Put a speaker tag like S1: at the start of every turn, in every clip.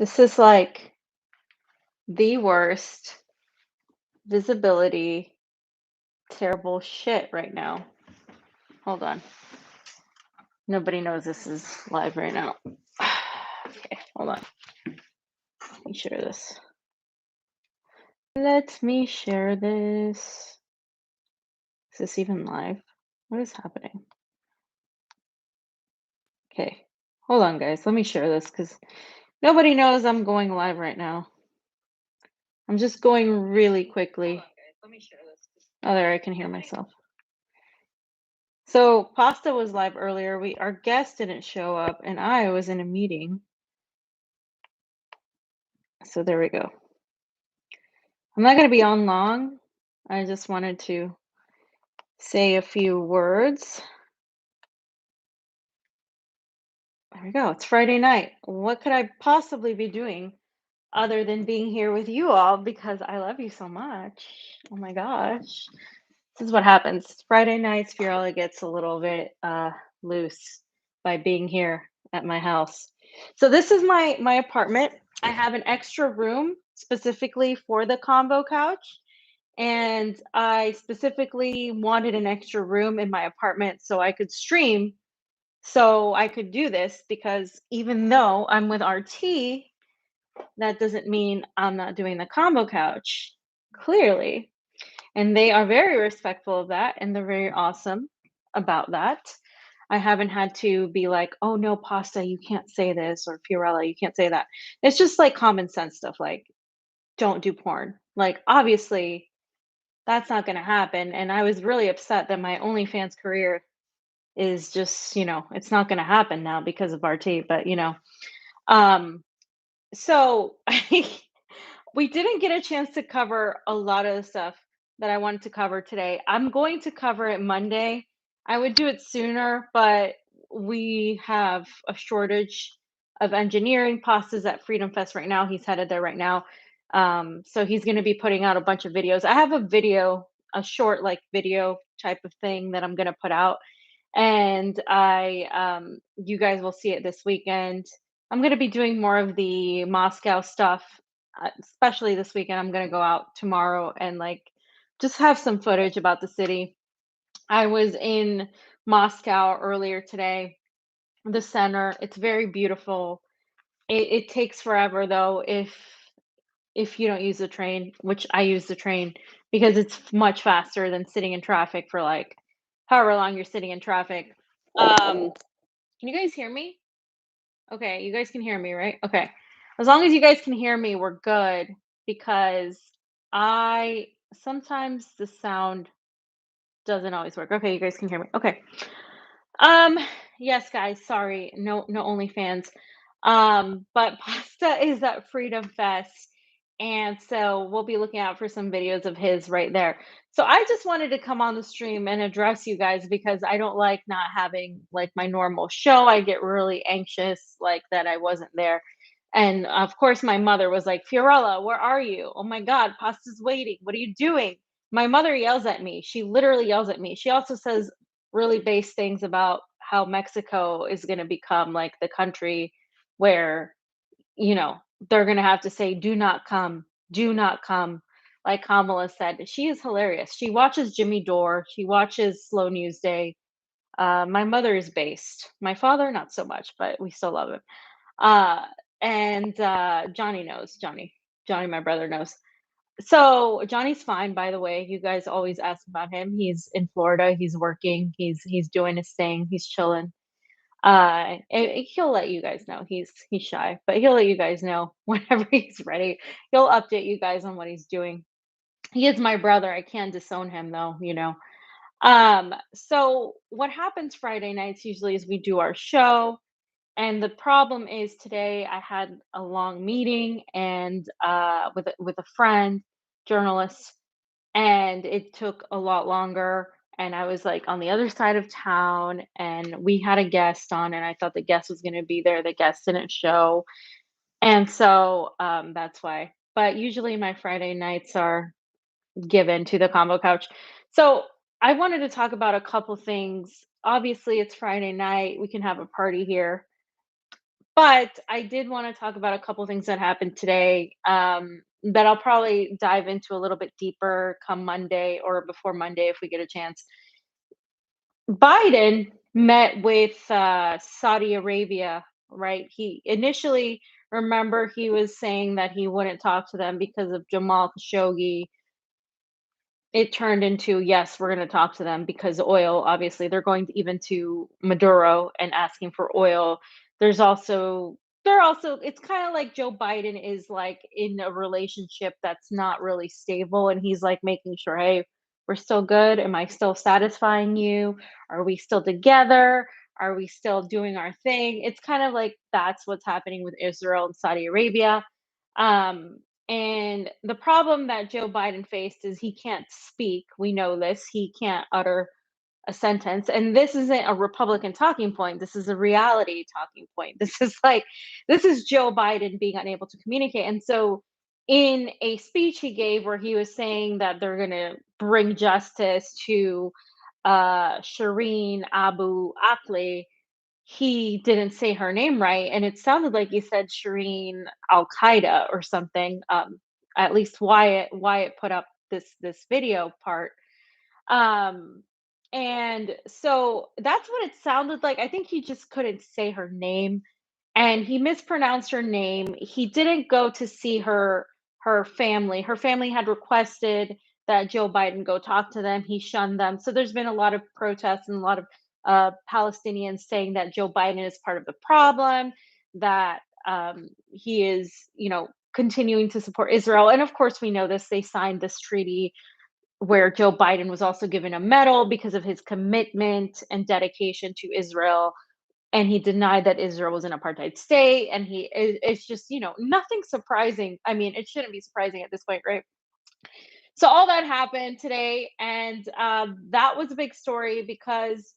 S1: This is like the worst visibility, terrible shit right now. Hold on. Nobody knows this is live right now. Okay, hold on. Let me share this. Let me share this. Is this even live? What is happening? Okay, hold on, guys. Let me share this because nobody knows I'm going live right now. I'm just going really quickly. Oh, there, I can hear myself. So Pasta was live earlier. Our guest didn't show up, and I was in a meeting. So there we go. I'm not going to be on long. I just wanted to say a few words. There we go. It's Friday night. What could I possibly be doing other than being here with you all because I love you so much? Oh my gosh. This is what happens. Friday nights, Fiorella gets a little bit loose by being here at my house. So this is my apartment. I have an extra room specifically for the Convo Couch. And I specifically wanted an extra room in my apartment so I could stream, so I could do this because even though I'm with RT, that doesn't mean I'm not doing the Combo Couch, clearly. And they are very respectful of that and they're very awesome about that. I haven't had to be like, oh no, Pasta, you can't say this, or Fiorella, you can't say that. It's just like common sense stuff like, don't do porn. Like, obviously, that's not going to happen. And I was really upset that my OnlyFans career is just, it's not going to happen now because of RT. But, um, so we didn't get a chance to cover a lot of the stuff that I wanted to cover today. I'm going to cover it Monday. I would do it sooner, but we have a shortage of engineering pastas at Freedom Fest right now. He's headed there right now. So he's going to be putting out a bunch of videos. I have a video, a short like video type of thing that I'm going to put out. And you guys will see it this weekend. I'm going to be doing more of the Moscow stuff, especially this weekend. I'm going to go out tomorrow and like just have some footage about the city. I was in Moscow earlier today, the center. It's very beautiful. It takes forever though if you don't use the train, which I use the train because it's much faster than sitting in traffic for like however long you're sitting in traffic. Can you guys hear me? Okay, you guys can hear me, right? Okay. As long as you guys can hear me, we're good because I sometimes the sound doesn't always work. Okay, you guys can hear me. Okay. Um, yes, guys, sorry. No OnlyFans. But Pasta is at Freedom Fest. And so we'll be looking out for some videos of his right there. So I just wanted to come on the stream and address you guys because I don't like not having like my normal show. I get really anxious like that I wasn't there. And of course my mother was like, Fiorella, where are you? Oh my God, Pasta's waiting. What are you doing? My mother yells at me. She literally yells at me. She also says really base things about how Mexico is going to become like the country where, you know, they're going to have to say, do not come, do not come. Like Kamala said, she is hilarious. She watches Jimmy Dore. She watches Slow News Day. My mother is based. My father, not so much, but we still love him. Uh, and Johnny knows. Johnny, my brother knows. So Johnny's fine, by the way. You guys always ask about him. He's in Florida. He's working. He's doing his thing. He's chilling. And he'll let you guys know. He's shy, but he'll let you guys know whenever he's ready. He'll update you guys on what he's doing. He is my brother. I can't disown him though. So what happens Friday nights usually is we do our show. And the problem is today I had a long meeting and with a friend, journalist, and it took a lot longer. And I was like on the other side of town, and we had a guest on, and I thought the guest was going to be there. The guest didn't show, and so that's why. But usually my Friday nights are given to the combo couch. So I wanted to talk about a couple things. Obviously, it's Friday night. We can have a party here, But I did wanna talk about a couple things that happened today, that I'll probably dive into a little bit deeper come Monday or before Monday if we get a chance. Biden met with, Saudi Arabia, right? He initially, remember, he was saying that he wouldn't talk to them because of Jamal Khashoggi. It turned into, "Yes, we're gonna talk to them because oil," obviously, they're going to even to Maduro and asking for oil. There's also they're also it's kinda like Joe Biden is, like, in a relationship that's not really stable, and he's, like, making sure, "Hey, we're still good? Am I still satisfying you? Are we still together? Are we still doing our thing?" It's kind of like that's what's happening with Israel and Saudi Arabia. Um, and the problem that Joe Biden faced is he can't speak. We know this. He can't utter a sentence. And this isn't a Republican talking point. This is a reality talking point. This is Joe Biden being unable to communicate. And so, in a speech he gave where he was saying that they're going to bring justice to Shireen Abu Akleh, he didn't say her name right, and it sounded like he said Shireen Al Qaeda or something. At least Wyatt put up this video part, um, and so that's what it sounded like. I think he just couldn't say her name, and he mispronounced her name. He didn't go to see her family. Her family had requested that Joe Biden go talk to them. He shunned them. So there's been a lot of protests and a lot of Palestinians saying that Joe Biden is part of the problem, that he is, continuing to support Israel. And of course, we know this. They signed this treaty where Joe Biden was also given a medal because of his commitment and dedication to Israel, and he denied that Israel was an apartheid state. And it's just, nothing surprising. I mean, it shouldn't be surprising at this point, right? So all that happened today, and that was a big story because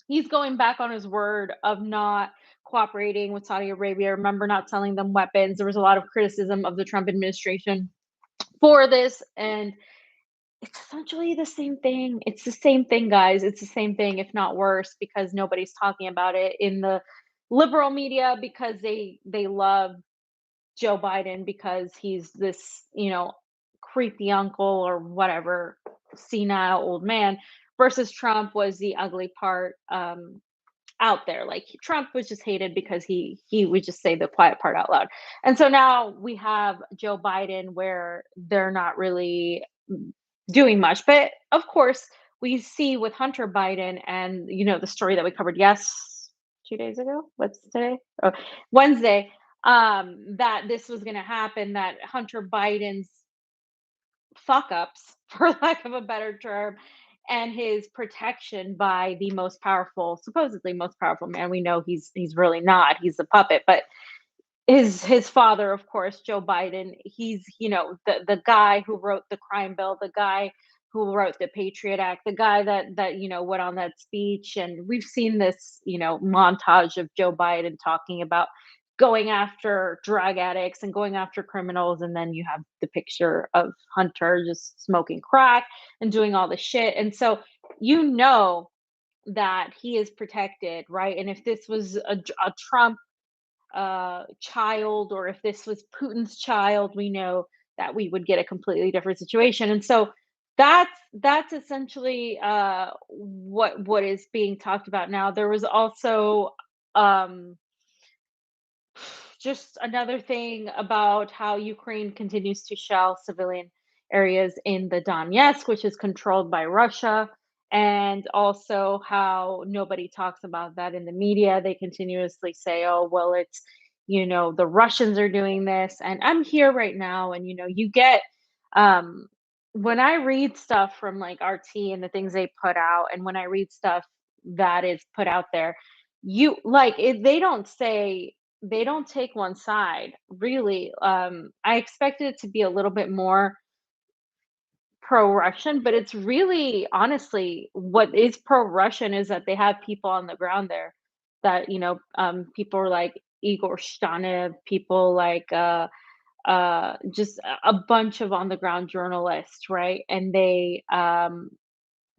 S1: he's going back on his word of not cooperating with Saudi Arabia. Remember, not selling them weapons. There was a lot of criticism of the Trump administration for this, and it's essentially the same thing. It's the same thing, guys. It's the same thing, if not worse, because nobody's talking about it in the liberal media because they love Joe Biden because he's this, creepy uncle or whatever, senile old man, versus Trump was the ugly part out there. Like Trump was just hated because he would just say the quiet part out loud. And so now we have Joe Biden where they're not really doing much. But of course, we see with Hunter Biden and the story that we covered 2 days ago. What's today? Oh, Wednesday. That this was going to happen. That Hunter Biden's fuck ups, for lack of a better term, and his protection by the most powerful, supposedly most powerful man. We know he's really not. He's a puppet, but his father, of course, Joe Biden, he's, the guy who wrote the crime bill, the guy who wrote the Patriot Act, the guy that went on that speech. And we've seen this, montage of Joe Biden talking about going after drug addicts and going after criminals. And then you have the picture of Hunter just smoking crack and doing all the shit. And so you know that he is protected, right? And if this was a Trump child, or if this was Putin's child, we know that we would get a completely different situation. And so that's essentially what is being talked about now. There was also um, just another thing about how Ukraine continues to shell civilian areas in the Donetsk, which is controlled by Russia, and also how nobody talks about that in the media. They continuously say, "Oh, well, it's the Russians are doing this," and I'm here right now, and you get um, when I read stuff from like RT and the things they put out, and when I read stuff that is put out there, you like it, they don't take one side, really. I expected it to be a little bit more pro-Russian, but it's really honestly what is pro-Russian is that they have people on the ground there that, people are like Igor Shtanev, people like just a bunch of on the ground journalists, right? And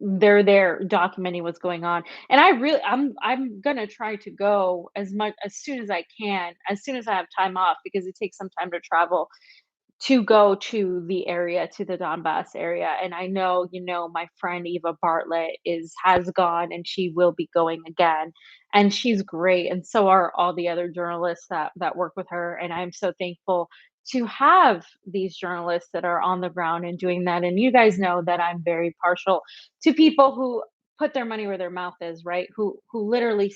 S1: they're there documenting what's going on. And I'm gonna try to go as soon as I can, as soon as I have time off, because it takes some time to travel to go to the area, to the Donbass area. And I know, my friend Eva Bartlett has gone and she will be going again. And she's great. And so are all the other journalists that work with her. And I'm so thankful to have these journalists that are on the ground and doing that. And you guys know that I'm very partial to people who put their money where their mouth is, right? Who literally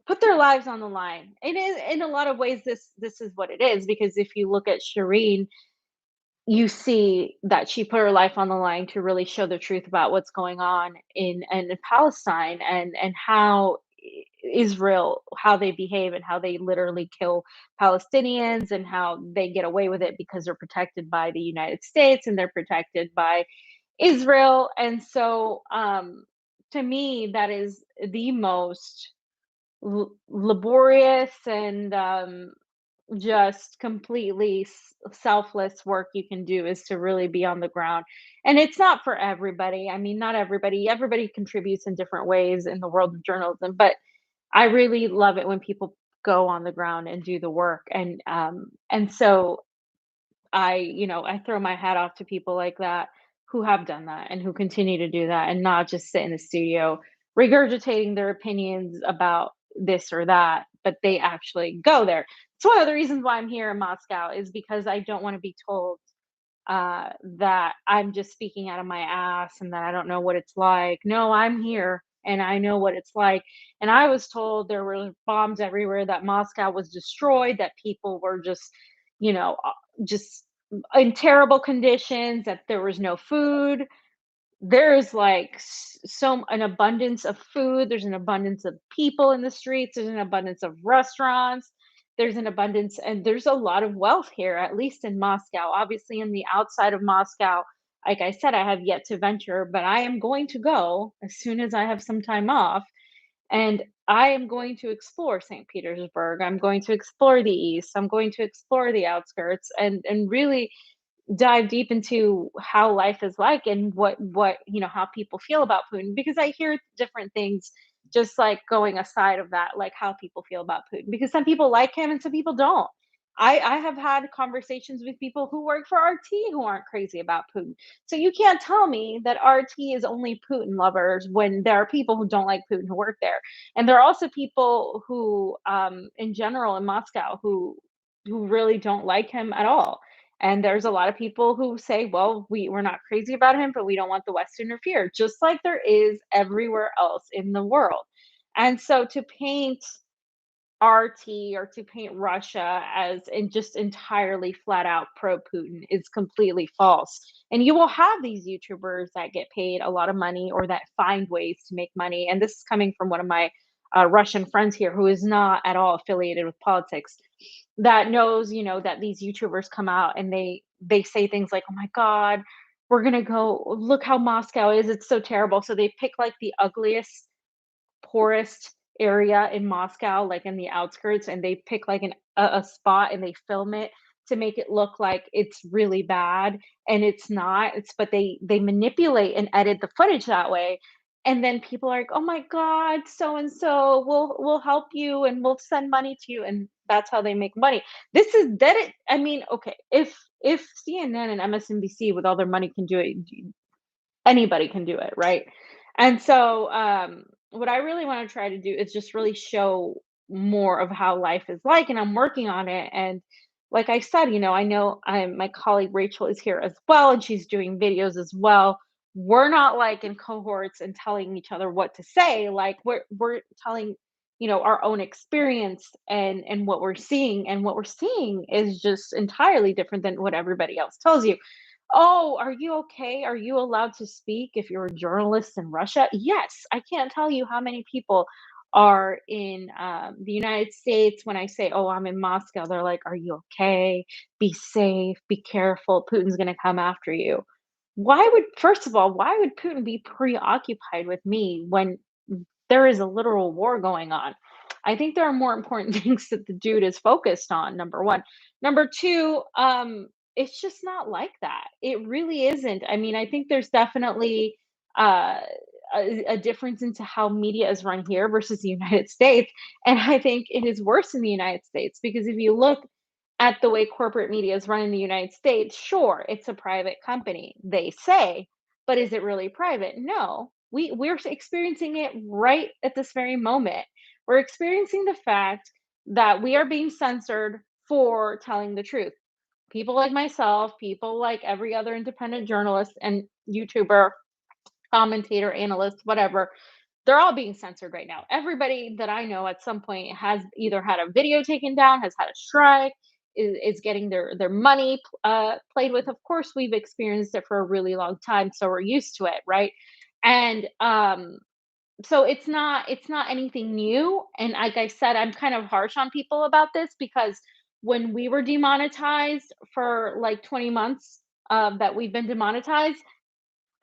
S1: put their lives on the line. It is, in a lot of ways, this is what it is, because if you look at Shireen, you see that she put her life on the line to really show the truth about what's going on in Palestine, and how Israel, how they behave and how they literally kill Palestinians, and how they get away with it because they're protected by the United States and they're protected by Israel. And so to me, that is the most laborious and just completely selfless work you can do, is to really be on the ground. And it's not for everybody. I mean, not everybody contributes in different ways in the world of journalism, but I really love it when people go on the ground and do the work. And so I throw my hat off to people like that who have done that and who continue to do that, and not just sit in the studio regurgitating their opinions about this or that, but they actually go there. It's one of the reasons why I'm here in Moscow, is because I don't want to be told that I'm just speaking out of my ass and that I don't know what it's like. No, I'm here and I know what it's like. And I was told there were bombs everywhere, that Moscow was destroyed, that people were just in terrible conditions, that there was no food. There's like an abundance of food, there's an abundance of people in the streets, there's an abundance of restaurants, there's an abundance, and there's a lot of wealth here, at least in Moscow. Obviously, in the outside of Moscow, like I said, I have yet to venture, but I am going to go as soon as I have some time off. And I am going to explore St. Petersburg. I'm going to explore the east. I'm going to explore the outskirts, and really dive deep into how life is like, and how people feel about Putin, because I hear different things, just like going aside of that, like how people feel about Putin, because some people like him and some people don't. I have had conversations with people who work for RT who aren't crazy about Putin. So you can't tell me that RT is only Putin lovers when there are people who don't like Putin who work there. And there are also people who in general in Moscow who really don't like him at all. And there's a lot of people who say, well, we're not crazy about him, but we don't want the West to interfere, just like there is everywhere else in the world. And so to paint RT, or to paint Russia as in just entirely flat out pro Putin, is completely false. And you will have these YouTubers that get paid a lot of money, or that find ways to make money. And this is coming from one of my Russian friends here, who is not at all affiliated with politics, that knows, that these YouTubers come out and they say things like, "Oh my God, we're gonna go look how Moscow is. It's so terrible." So they pick like the ugliest, poorest area in Moscow, like in the outskirts, and they pick like a spot and they film it to make it look like it's really bad, and it's not. But they manipulate and edit the footage that way. And then people are like, "Oh my God, so and so, we'll help you and we'll send money to you," and that's how they make money. This is that it. I mean, okay, if CNN and MSNBC with all their money can do it, anybody can do it, right? And so, what I really want to try to do is just really show more of how life is like, and I'm working on it. And like I said, I know my colleague Rachel is here as well, and she's doing videos as well. We're not like in cohorts and telling each other what to say. Like we're telling, our own experience and what we're seeing is just entirely different than what everybody else tells you. "Oh, are you okay? Are you allowed to speak if you're a journalist in Russia?" Yes, I can't tell you how many people are in the United States. When I say, "Oh, I'm in Moscow," they're like, "Are you okay? Be safe, be careful. Putin's going to come after you." First of all, why would Putin be preoccupied with me when there is a literal war going on? I think there are more important things that the dude is focused on, number one. Number two, it's just not like that. It really isn't. I mean, I think there's definitely uh, a difference into how media is run here versus the United States. And I think it is worse in the United States because if you look at the way corporate media is run in the United States, sure, it's a private company, they say, but is it really private? No. We're experiencing it right at this very moment. We're experiencing the fact that we are being censored for telling the truth. People like myself, people like every other independent journalist and YouTuber, commentator, analyst, whatever, they're all being censored right now. Everybody that I know at some point has either had a video taken down, has had a strike, is getting their money played with. Of course, we've experienced it for a really long time, so we're used to it, right? And so it's not anything new. And like I said, I'm kind of harsh on people about this because when we were demonetized for like 20 months that we've been demonetized,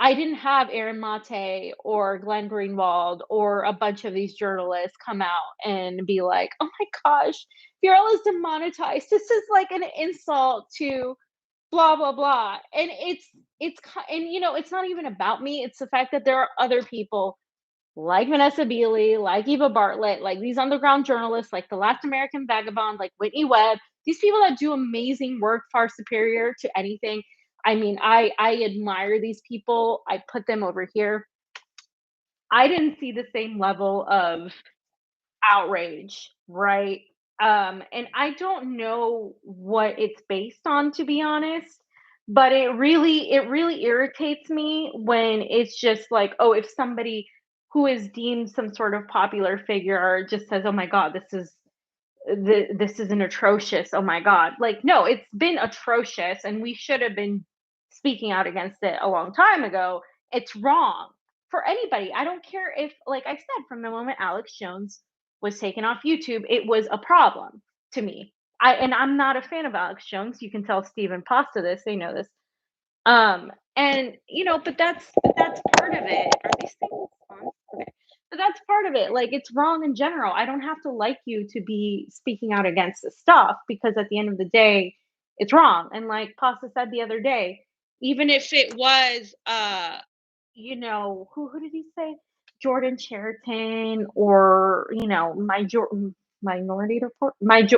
S1: I didn't have Aaron Mate or Glenn Greenwald or a bunch of these journalists come out and be like, "Oh my gosh, Fiorella's demonetized. This is like an insult to blah blah blah." And it's not even about me. It's the fact that there are other people like Vanessa Beeley, like Eva Bartlett, like these underground journalists, like the Last American Vagabond, like Whitney Webb, these people that do amazing work far superior to anything. I mean, I admire these people. I put them over here. I didn't see the same level of outrage, right? And I don't know what it's based on, to be honest. But it really irritates me when it's just like, oh, if somebody who is deemed some sort of popular figure just says, "Oh my God, this is an atrocious. Oh my God!" Like, no, it's been atrocious, and we should have been speaking out against it a long time ago. It's wrong for anybody. I don't care if, like I said, from the moment Alex Jones was taken off YouTube, it was a problem to me. I'm not a fan of Alex Jones. You can tell Steve and Pasta this; they know this. And but that's part of it. Are these things on? Okay. But that's part of it. Like, it's wrong in general. I don't have to like you to be speaking out against this stuff because at the end of the day, it's wrong. And like Pasta said the other day, even if it was who did he say? Jordan Cheriton or, Minority Report,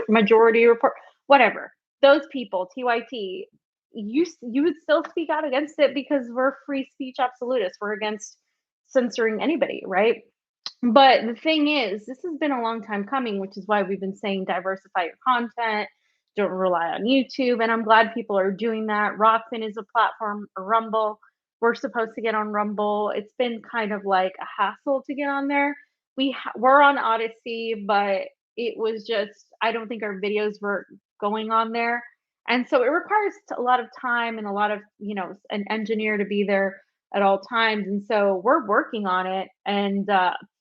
S1: Majority Report, whatever. Those people, TYT, you would still speak out against it because we're free speech absolutists. We're against censoring anybody, right? But the thing is, this has been a long time coming, which is why we've been saying diversify your content, don't rely on YouTube. And I'm glad people are doing that. Rokfin is a platform, Rumble. We're supposed to get on Rumble. It's been kind of like a hassle to get on there. We're on Odyssey, but it was just, I don't think our videos were going on there. And so it requires a lot of time and a lot of, an engineer to be there at all times. And so we're working on it. And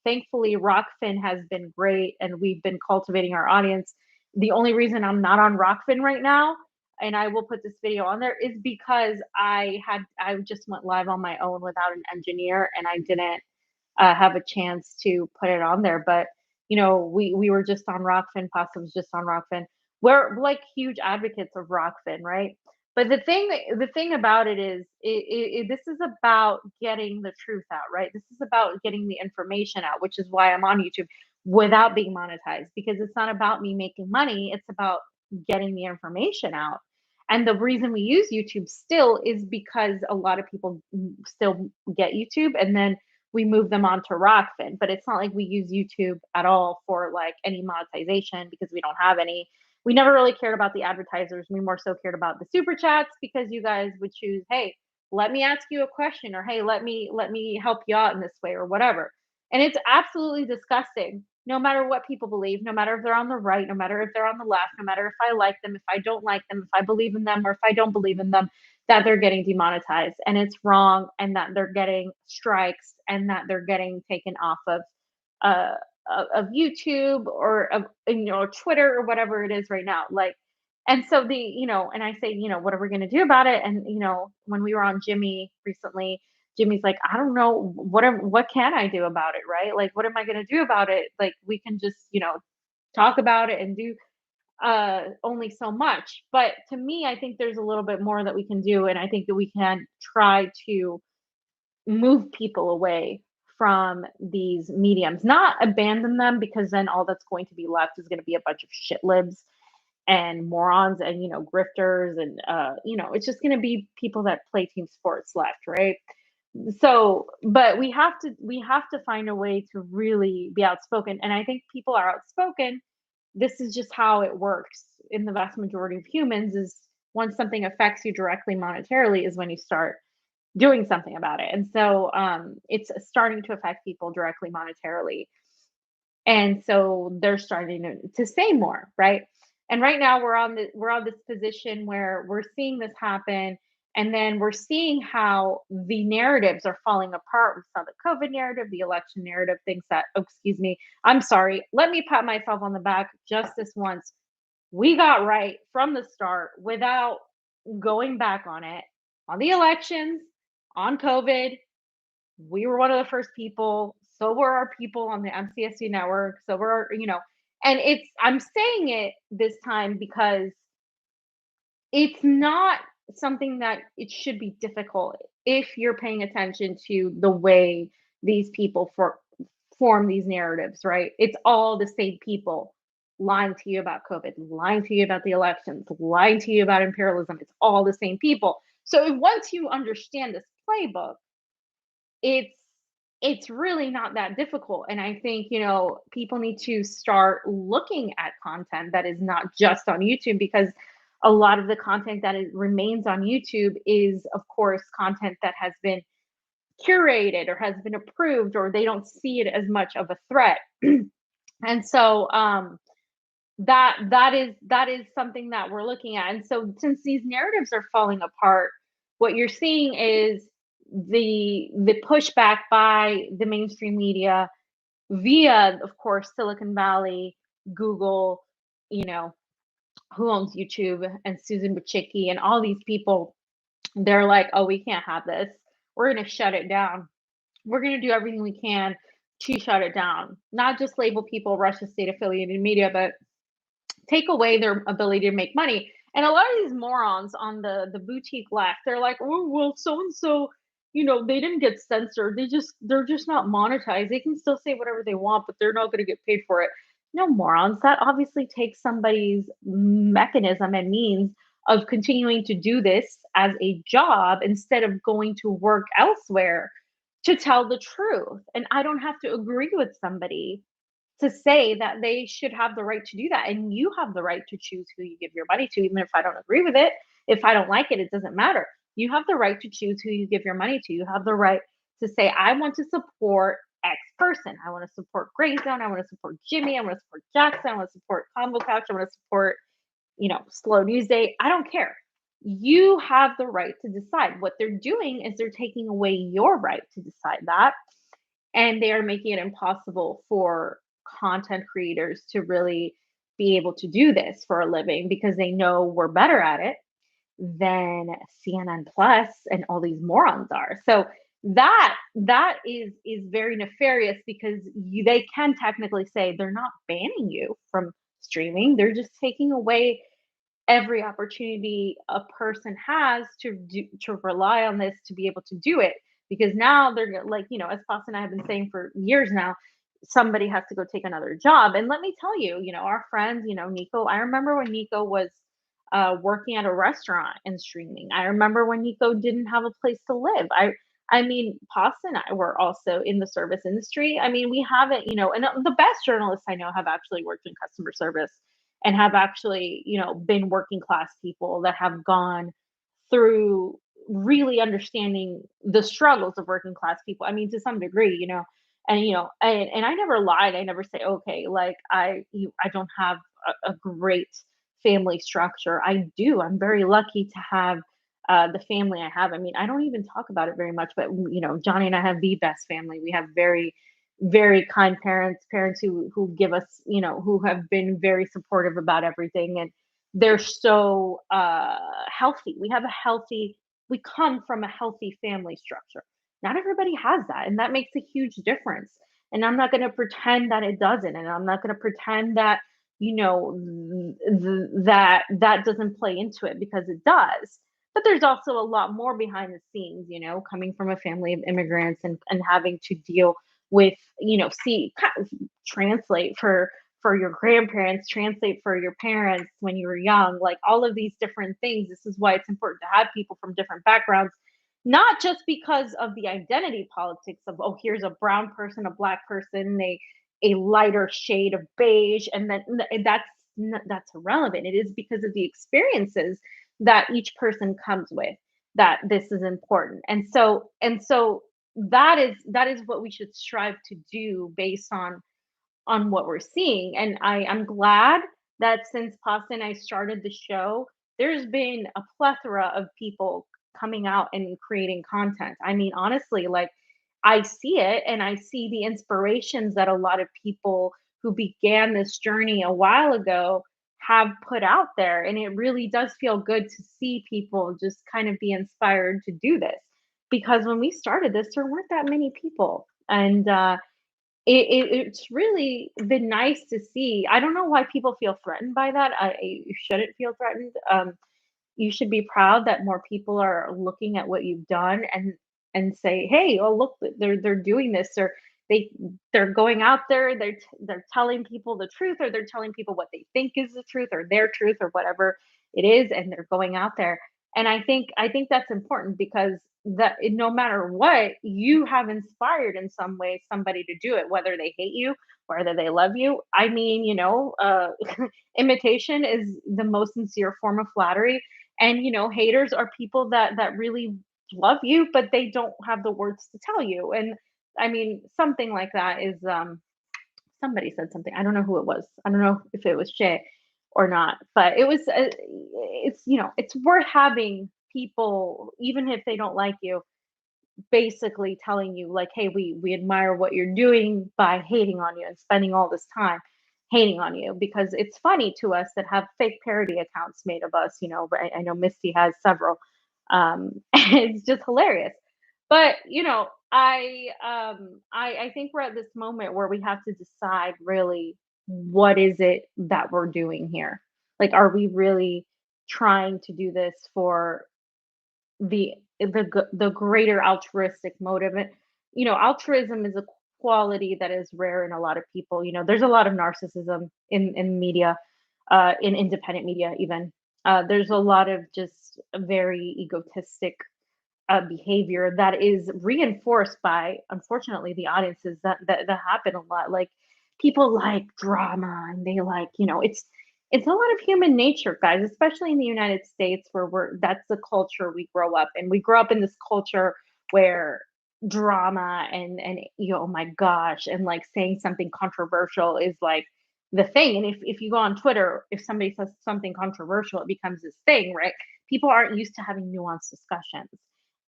S1: thankfully, Rokfin has been great, and we've been cultivating our audience. The only reason I'm not on Rokfin right now, and I will put this video on there, is because I just went live on my own without an engineer, and I didn't have a chance to put it on there. But we were just on Rokfin. Pasta was just on Rokfin. We're like huge advocates of Rokfin, right? But the thing about it is, this is about getting the truth out, right? This is about getting the information out, which is why I'm on YouTube without being monetized, because it's not about me making money. It's about getting the information out. And the reason we use YouTube still is because a lot of people still get YouTube, and then we move them on to Rokfin. But it's not like we use YouTube at all for like any monetization because we don't have any. We never really cared about the advertisers. We more so cared about the super chats because you guys would choose, hey, let me ask you a question, or hey, let me help you out in this way, or whatever. And it's absolutely disgusting. No matter what people believe, no matter if they're on the right, no matter if they're on the left, no matter if I like them, if I don't like them, if I believe in them or if I don't believe in them, that they're getting demonetized, and it's wrong, and that they're getting strikes, and that they're getting taken off uh of YouTube or of Twitter or whatever it is right now. Like, and so and I say, what are we going to do about it? And when we were on Jimmy recently, Jimmy's like, I don't know what can I do about it, right? Like, what am I going to do about it? Like, we can just talk about it and do only so much. But to me, I think there's a little bit more that we can do, and I think that we can try to move people away from these mediums, not abandon them, because then all that's going to be left is going to be a bunch of shit libs and morons and grifters and it's just going to be people that play team sports left, right? So but we have to find a way to really be outspoken, and I think people are outspoken. This is just how it works in the vast majority of humans, is once something affects you directly monetarily is when you start doing something about it. And so it's starting to affect people directly monetarily, and so they're starting to say more, right? And right now we're on this position where we're seeing this happen, and then we're seeing how the narratives are falling apart. We saw the COVID narrative, the election narrative, things that, oh, excuse me, I'm sorry, let me pat myself on the back just this once. We got right from the start without going back on it, on the elections, on COVID. We were one of the first people. So were our people on the MCSU network. So were, and I'm saying it this time because it's not something that it should be difficult if you're paying attention to the way these people form these narratives, right? It's all the same people lying to you about COVID, lying to you about the elections, lying to you about imperialism. It's all the same people. So once you understand this playbook, it's it's really not that difficult. And I think, people need to start looking at content that is not just on YouTube, because a lot of the content that remains on YouTube is, of course, content that has been curated or has been approved, or they don't see it as much of a threat. And so that is something that we're looking at. And so since these narratives are falling apart, what you're seeing is the pushback by the mainstream media via, of course, Silicon Valley, Google, you know, who owns YouTube, and Susan Wojcicki and all these people. They're like, oh, we can't have this. We're going to shut it down. We're going to do everything we can to shut it down. Not just label people Russia state affiliated media, but take away their ability to make money. And a lot of these morons on the boutique left, they're like, oh well, so and so, they didn't get censored. They're just not monetized. They can still say whatever they want, but they're not going to get paid for it. No, morons. That obviously takes somebody's mechanism and means of continuing to do this as a job instead of going to work elsewhere to tell the truth. And I don't have to agree with somebody to say that they should have the right to do that. And you have the right to choose who you give your money to, even if I don't agree with it. If I don't like it, it doesn't matter. You have the right to choose who you give your money to. You have the right to say, I want to support X person. I want to support Grey Zone. I want to support Jimmy. I want to support Jackson. I want to support Convo Couch. I want to support, Slow News Day. I don't care. You have the right to decide. What they're doing is they're taking away your right to decide that. And they are making it impossible for content creators to really be able to do this for a living, because they know we're better at it than CNN Plus and all these morons are. So that is very nefarious, because they can technically say they're not banning you from streaming. They're just taking away every opportunity a person has to rely on this to be able to do it, because now they're like, as Foss and I have been saying for years now, somebody has to go take another job. And let me tell you, our friends, Niko, I remember when Niko was working at a restaurant and streaming. I remember when Niko didn't have a place to live. I mean, Foss and I were also in the service industry. I mean, we haven't, and the best journalists I know have actually worked in customer service and have actually, been working class people that have gone through really understanding the struggles of working class people. I mean, to some degree, and I never lied. I never say, okay, like I don't have a great family structure. I do. I'm very lucky to have the family I have. I mean, I don't even talk about it very much, but Johnny and I have the best family. We have very, very kind parents who give us, who have been very supportive about everything, and they're so healthy. We come from a healthy family structure. Not everybody has that, and that makes a huge difference. And I'm not going to pretend that it doesn't, and I'm not going to pretend that that doesn't play into it, because it does. but there's also a lot more behind the scenes, coming from a family of immigrants and having to deal with, see, translate for your grandparents, translate for your parents when you were young, like all of these different things. This is why it's important to have people from different backgrounds, not just because of the identity politics of, oh, here's a brown person, a black person, a lighter shade of beige, and then that's irrelevant. It is because of the experiences that each person comes with that this is important. And so that is what we should strive to do based on what we're seeing. And I'm glad that since Pasta and I started the show, there's been a plethora of people coming out and creating content. I mean, honestly, like I see it and I see the inspirations that a lot of people who began this journey a while ago have put out there. And it really does feel good to see people just kind of be inspired to do this. Because when we started this, there weren't that many people. And it's really been nice to see. I don't know why people feel threatened by that. You shouldn't feel threatened. You should be proud that more people are looking at what you've done and say, "Hey, oh look, they're doing this." Or they they're going out there. They're telling people the truth, or they're telling people what they think is the truth, or their truth, or whatever it is, and they're going out there. And I think that's important because no matter what, you have inspired in some way somebody to do it, whether they hate you, whether they love you. I mean, imitation is the most sincere form of flattery, and haters are people that really love you but they don't have the words to tell you. And I mean, something like that is somebody said something. I don't know who it was. I don't know if it was Shay or not, but it was it's it's worth having people, even if they don't like you, basically telling you like, hey, we admire what you're doing by hating on you and spending all this time hating on you. Because it's funny to us that have fake parody accounts made of us, but I know Misty has several. It's just hilarious. But I think we're at this moment where we have to decide really, what is it that we're doing here. Like, are we really trying to do this for the greater altruistic motive? And altruism is a quality that is rare in a lot of people. There's a lot of narcissism in media, in independent media even. There's a lot of just very egotistic behavior that is reinforced by, unfortunately, the audiences that happen a lot. Like, people like drama, and they like, it's a lot of human nature, guys, especially in the United States, where that's the culture we grow up in. We grow up in this culture where drama and oh my gosh, and like saying something controversial is like the thing. And if you go on Twitter, if somebody says something controversial, it becomes this thing, right? People aren't used to having nuanced discussions.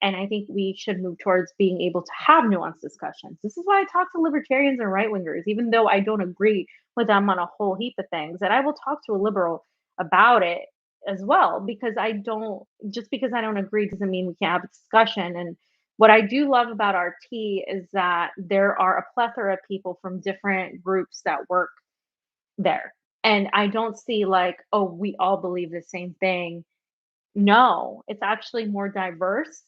S1: And I think we should move towards being able to have nuanced discussions. This is why I talk to libertarians and right wingers, even though I don't agree with them on a whole heap of things. And I will talk to a liberal about it as well, because just because I don't agree doesn't mean we can't have a discussion. And what I do love about RT is that there are a plethora of people from different groups that work there. And I don't see like, oh, we all believe the same thing. No, it's actually more diverse,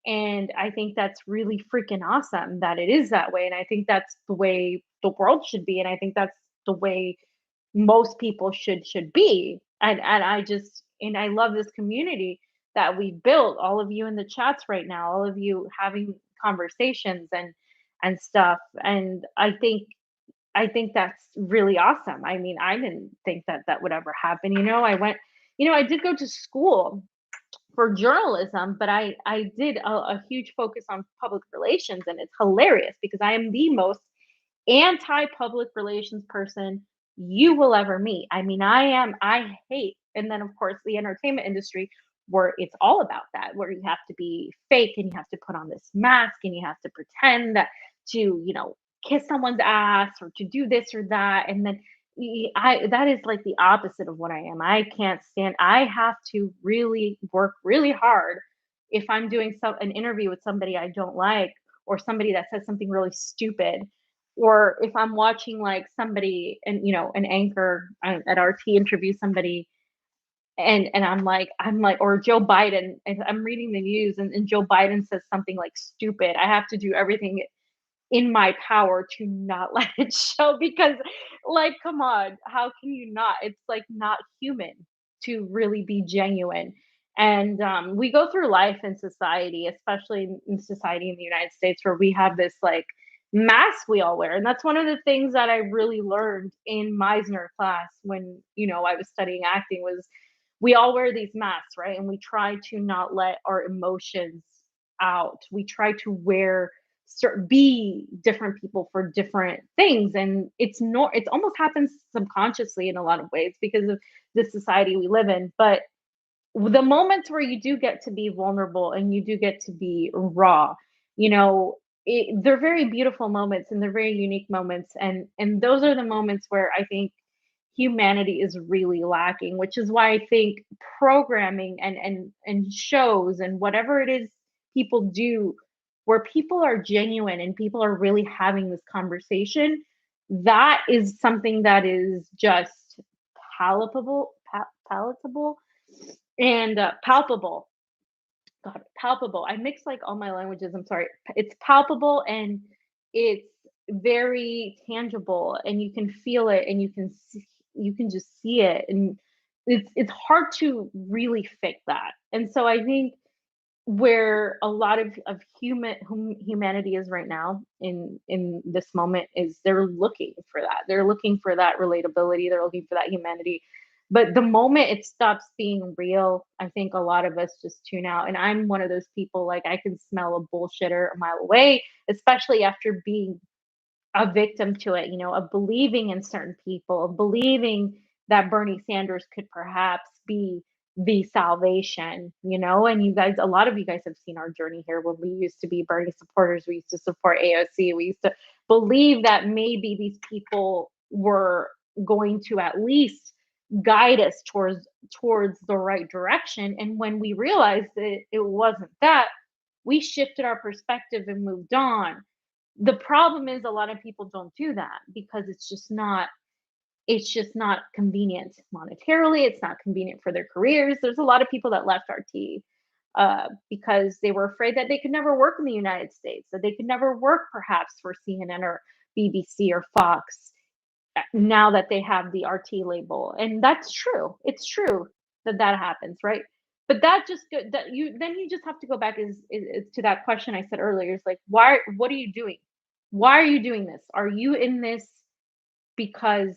S1: and I think that's really freaking awesome that it is that way. And I think that's the way the world should be, and I think that's the way most people should be. And I love this community that we built, all of you in the chats right now, all of you having conversations and stuff. And I think that's really awesome. I mean, I didn't think that that would ever happen. I did go to school for journalism, but I did a huge focus on public relations, and it's hilarious because I am the most anti-public relations person you will ever meet. I mean, I hate, and then of course the entertainment industry, where it's all about that, where you have to be fake and you have to put on this mask and you have to pretend that to, kiss someone's ass or to do this or that. And then I that is like the opposite of what I am. I can't stand. I have to really work really hard if I'm doing an interview with somebody I don't like, or somebody that says something really stupid, or if I'm watching like somebody, and an anchor at RT interview somebody And I'm like, or Joe Biden, and I'm reading the news, and Joe Biden says something like stupid. I have to do everything in my power to not let it show, because like, come on, how can you not? It's like not human to really be genuine. And we go through life in society, especially in society in the United States, where we have this like mask we all wear. And that's one of the things that I really learned in Meisner class when, I was studying acting, was we all wear these masks, right? And we try to not let our emotions out. We try to be different people for different things, and it almost happens subconsciously in a lot of ways because of the society we live in. But the moments where you do get to be vulnerable and you do get to be raw, you know, they're very beautiful moments, and they're very unique moments, and those are the moments where I think humanity is really lacking, which is why I think programming and shows and whatever it is people do, where people are genuine and people are really having this conversation, that is something that is just palatable and palpable. God, palpable. I mix like all my languages. I'm sorry. It's palpable, and it's very tangible, and you can feel it, and you can just see it, and it's hard to really fake that. And so I think where a lot of humanity is right now in this moment is they're looking for that. They're looking for that relatability. They're looking for that humanity. But the moment it stops being real, I think a lot of us just tune out. And I'm one of those people, like I can smell a bullshitter a mile away, especially after being a victim to it, of believing in certain people, of believing that Bernie Sanders could perhaps be the salvation, and a lot of you guys have seen our journey here. When we used to be Bernie supporters, we used to support AOC, we used to believe that maybe these people were going to at least guide us towards the right direction. And when we realized that it wasn't that, we shifted our perspective and moved on. The problem is a lot of people don't do that because it's just not convenient monetarily. It's not convenient for their careers. There's a lot of people that left RT because they were afraid that they could never work in the United States, that they could never work perhaps for CNN or BBC or Fox now that they have the RT label. And that's true. It's true that that happens, right? But you just have to go back is to that question I said earlier. It's like, what are you doing? Why are you doing this? Are you in this because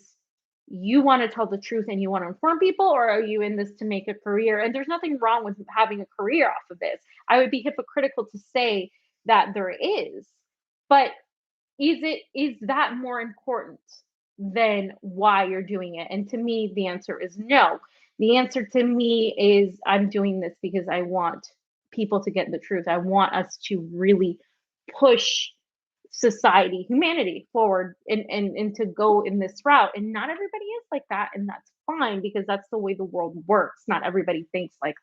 S1: you want to tell the truth and you want to inform people, or are you in this to make a career? And there's nothing wrong with having a career off of this. I would be hypocritical to say that there is, but is that more important than why you're doing it? And to me, the answer is no. The answer to me is I'm doing this because I want people to get the truth. I want us to really push society, humanity forward, and to go in this route. And not everybody is like that, and that's fine because that's the way the world works. Not everybody thinks like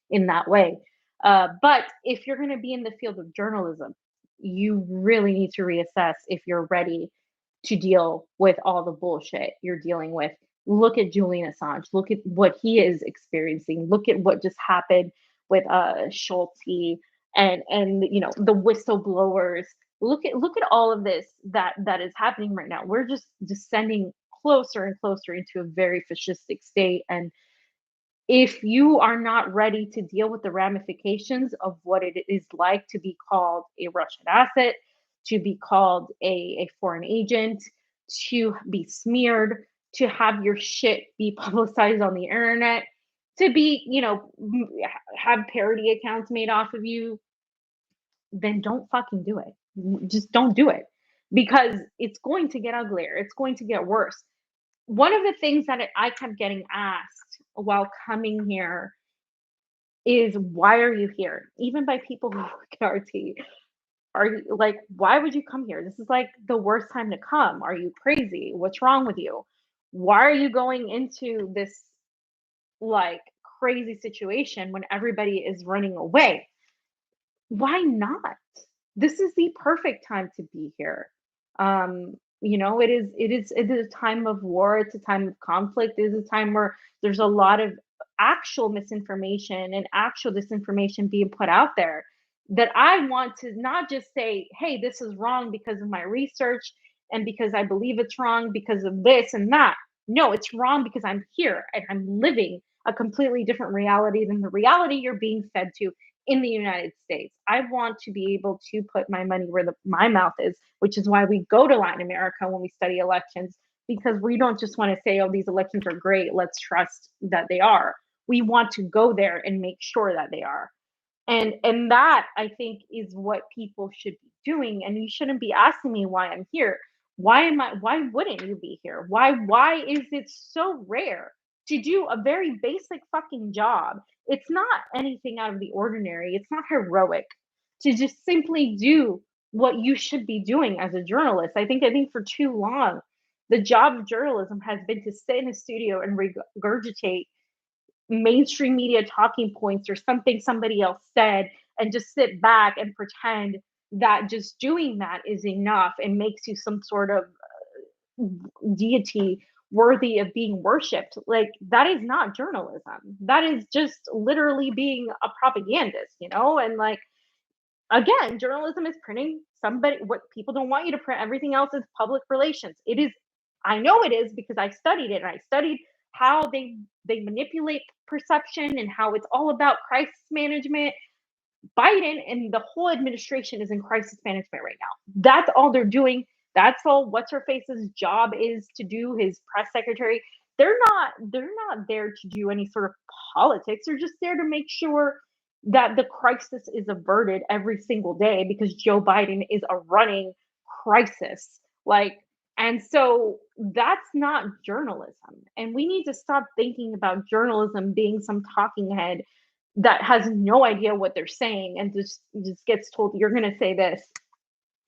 S1: in that way. But if you're going to be in the field of journalism, you really need to reassess if you're ready to deal with all the bullshit you're dealing with. Look at Julian Assange. Look at what he is experiencing. Look at what just happened with Schulte and the whistleblowers. Look at all of this that is happening right now. We're just descending closer and closer into a very fascistic state. And if you are not ready to deal with the ramifications of what it is like to be called a Russian asset, to be called a foreign agent, to be smeared, to have your shit be publicized on the internet, to be, have parody accounts made off of you, then don't fucking do it. Just don't do it because it's going to get uglier. It's going to get worse. One of the things that I kept getting asked while coming here is, why are you here? Even by people who work at RT. Are you like, why would you come here? This is like the worst time to come. Are you crazy? What's wrong with you? Why are you going into this like crazy situation when everybody is running away? Why not? This is the perfect time to be here. It is a time of war, it's a time of conflict, it is a time where there's a lot of actual misinformation and actual disinformation being put out there, that I want to not just say, hey, this is wrong because of my research and because I believe it's wrong because of this and that. No, it's wrong because I'm here and I'm living a completely different reality than the reality you're being fed to in the United States. I want to be able to put my money where my mouth is, which is why we go to Latin America when we study elections, because we don't just want to say, oh, these elections are great, let's trust that they are. We want to go there and make sure that they are. And that, I think, is what people should be doing. And you shouldn't be asking me why I'm here. Why wouldn't you be here? Why is it so rare to do a very basic fucking job? It's not anything out of the ordinary. It's not heroic to just simply do what you should be doing as a journalist. I think for too long, the job of journalism has been to sit in a studio and regurgitate mainstream media talking points or something somebody else said, and just sit back and pretend that just doing that is enough and makes you some sort of deity worthy of being worshipped. Like, that is not journalism. That is just literally being a propagandist, And like, again, journalism is printing somebody what people don't want you to print. Everything else is public relations. It is. I know it is because I studied it, and I studied how they manipulate perception and how it's all about crisis management. Biden and the whole administration is in crisis management right now. That's all they're doing. That's all what's her face's job is to do, his press secretary. They're not there to do any sort of politics. They're just there to make sure that the crisis is averted every single day because Joe Biden is a running crisis. Like, and so that's not journalism. And we need to stop thinking about journalism being some talking head that has no idea what they're saying and just gets told, you're going to say this.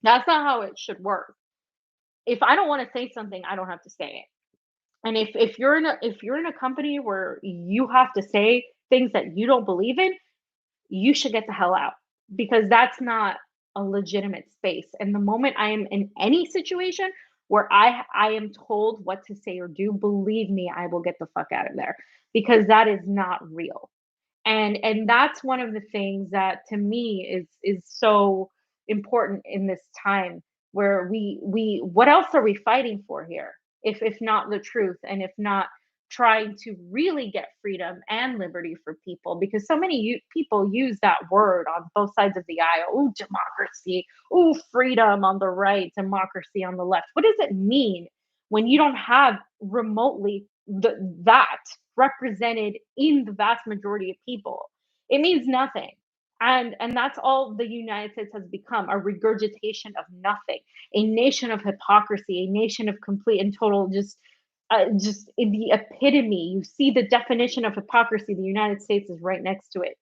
S1: That's not how it should work. If I don't want to say something, I don't have to say it. And if you're in a company where you have to say things that you don't believe in, you should get the hell out, because that's not a legitimate space. And the moment I am in any situation where I am told what to say or do, believe me, I will get the fuck out of there, because that is not real. And that's one of the things that to me is so important in this time, where we what else are we fighting for here, if not the truth, and if not trying to really get freedom and liberty for people, because so many people use that word on both sides of the aisle. Ooh, democracy. Ooh, freedom on the right, democracy on the left. What does it mean when you don't have remotely that represented in the vast majority of people? It means nothing. And that's all the United States has become, a regurgitation of nothing, a nation of hypocrisy, a nation of complete and total just in the epitome. You see the definition of hypocrisy, the United States is right next to it,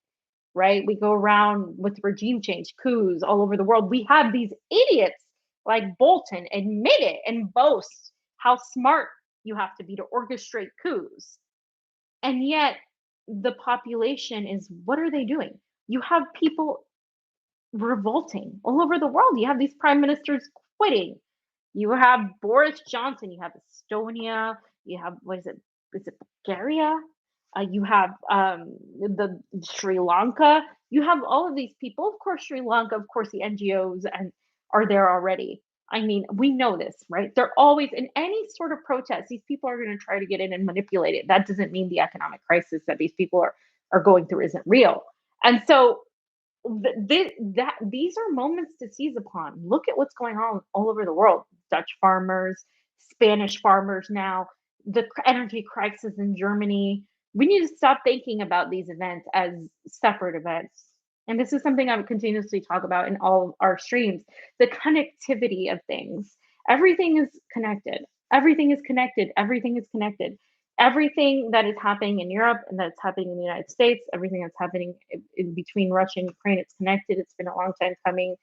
S1: right? We go around with regime change, coups all over the world. We have these idiots like Bolton admit it and boast how smart you have to be to orchestrate coups. And yet the population is, what are they doing? You have people revolting all over the world. You have these prime ministers quitting. You have Boris Johnson, you have Estonia, you have, what is it Bulgaria? You have the Sri Lanka. You have all of these people. Of course, Sri Lanka, of course, the NGOs and are there already. I mean, we know this, right? They're always in any sort of protest. These people are going to try to get in and manipulate it. That doesn't mean the economic crisis that these people are going through isn't real. And so these are moments to seize upon. Look at what's going on all over the world. Dutch farmers, Spanish farmers now, the energy crisis in Germany. We need to stop thinking about these events as separate events. And this is something I would continuously talk about in all of our streams, the connectivity of things. Everything is connected. Everything is connected. Everything is connected. Everything that is happening in Europe and that's happening in the United States, everything that's happening in between Russia and Ukraine, it's connected. It's been a long time coming.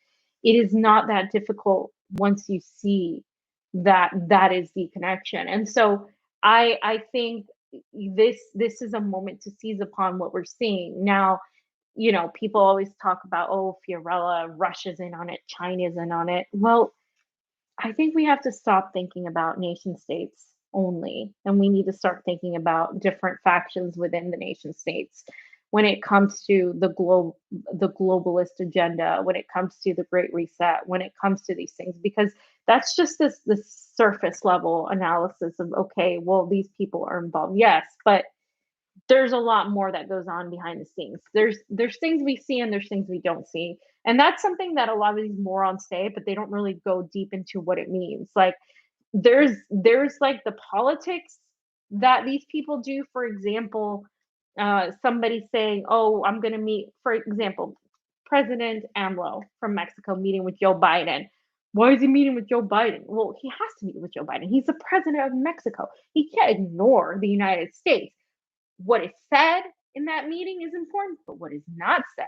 S1: It is not that difficult once you see that that is the connection. And so I think this is a moment to seize upon what we're seeing now. People always talk about, oh, Fiorella, Russia's in on it, China's in on it. Well, I think we have to stop thinking about nation states only. And we need to start thinking about different factions within the nation states when it comes to the globalist agenda, when it comes to the Great Reset, when it comes to these things, because that's just this surface level analysis of, okay, well, these people are involved, yes, but there's a lot more that goes on behind the scenes. There's things we see and there's things we don't see. And that's something that a lot of these morons say, but they don't really go deep into what it means. Like there's like the politics that these people do. For example, somebody saying, "Oh, I'm going to meet," for example, President AMLO from Mexico meeting with Joe Biden. Why is he meeting with Joe Biden? Well, he has to meet with Joe Biden. He's the president of Mexico. He can't ignore the United States. What is said in that meeting is important, but what is not said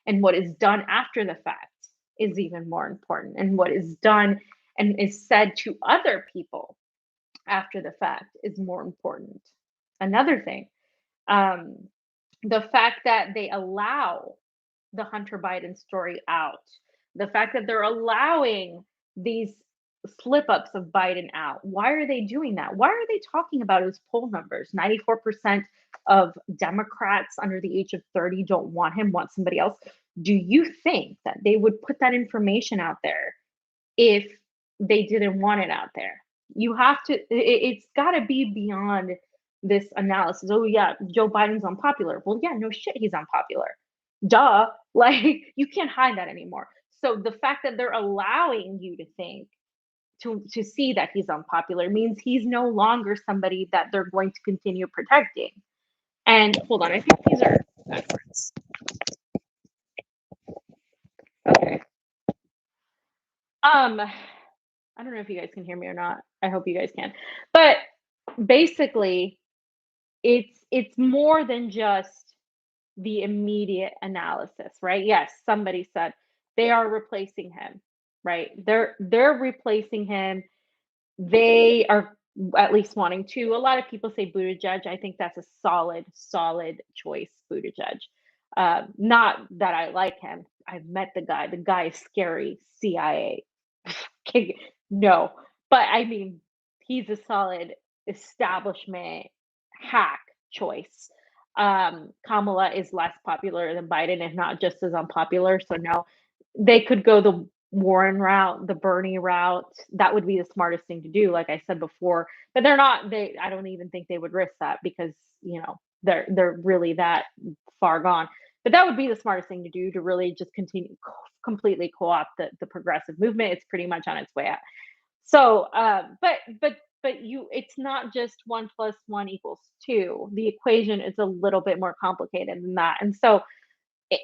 S1: and what is done after the fact is even more important. And what is done and is said to other people after the fact is more important. Another thing, um, the fact that they allow the Hunter Biden story out, the fact that they're allowing these slip ups of Biden out. Why are they doing that? Why are they talking about his poll numbers? 94% of Democrats under the age of 30 don't want him, want somebody else. Do you think that they would put that information out there if they didn't want it out there? You have to, it's got to be beyond this analysis. Oh, yeah, Joe Biden's unpopular. Well, yeah, no shit, he's unpopular. Duh. Like, you can't hide that anymore. So the fact that they're allowing you to think, to see that he's unpopular means he's no longer somebody that they're going to continue protecting. And hold on, I think these are backwards. Okay. I don't know if you guys can hear me or not. I hope you guys can. But basically, it's more than just the immediate analysis, right? Yes, somebody said they are replacing him, right? They're replacing him. They are at least wanting to. A lot of people say Buttigieg. I think that's a solid choice, Buttigieg. Not that I like him. I've met the guy. The guy is scary. CIA. No, but I mean, he's a solid establishment hack choice. Kamala is less popular than Biden, if not just as unpopular. So no, they could go the Warren route, the Bernie route. That would be the smartest thing to do, like I said before. But they're not. I don't even think they would risk that because they're really that far gone. But that would be the smartest thing to do, to really just continue completely co-opt the progressive movement. It's pretty much on its way out. So, it's not just 1 + 1 = 2. The equation is a little bit more complicated than that. And so, it,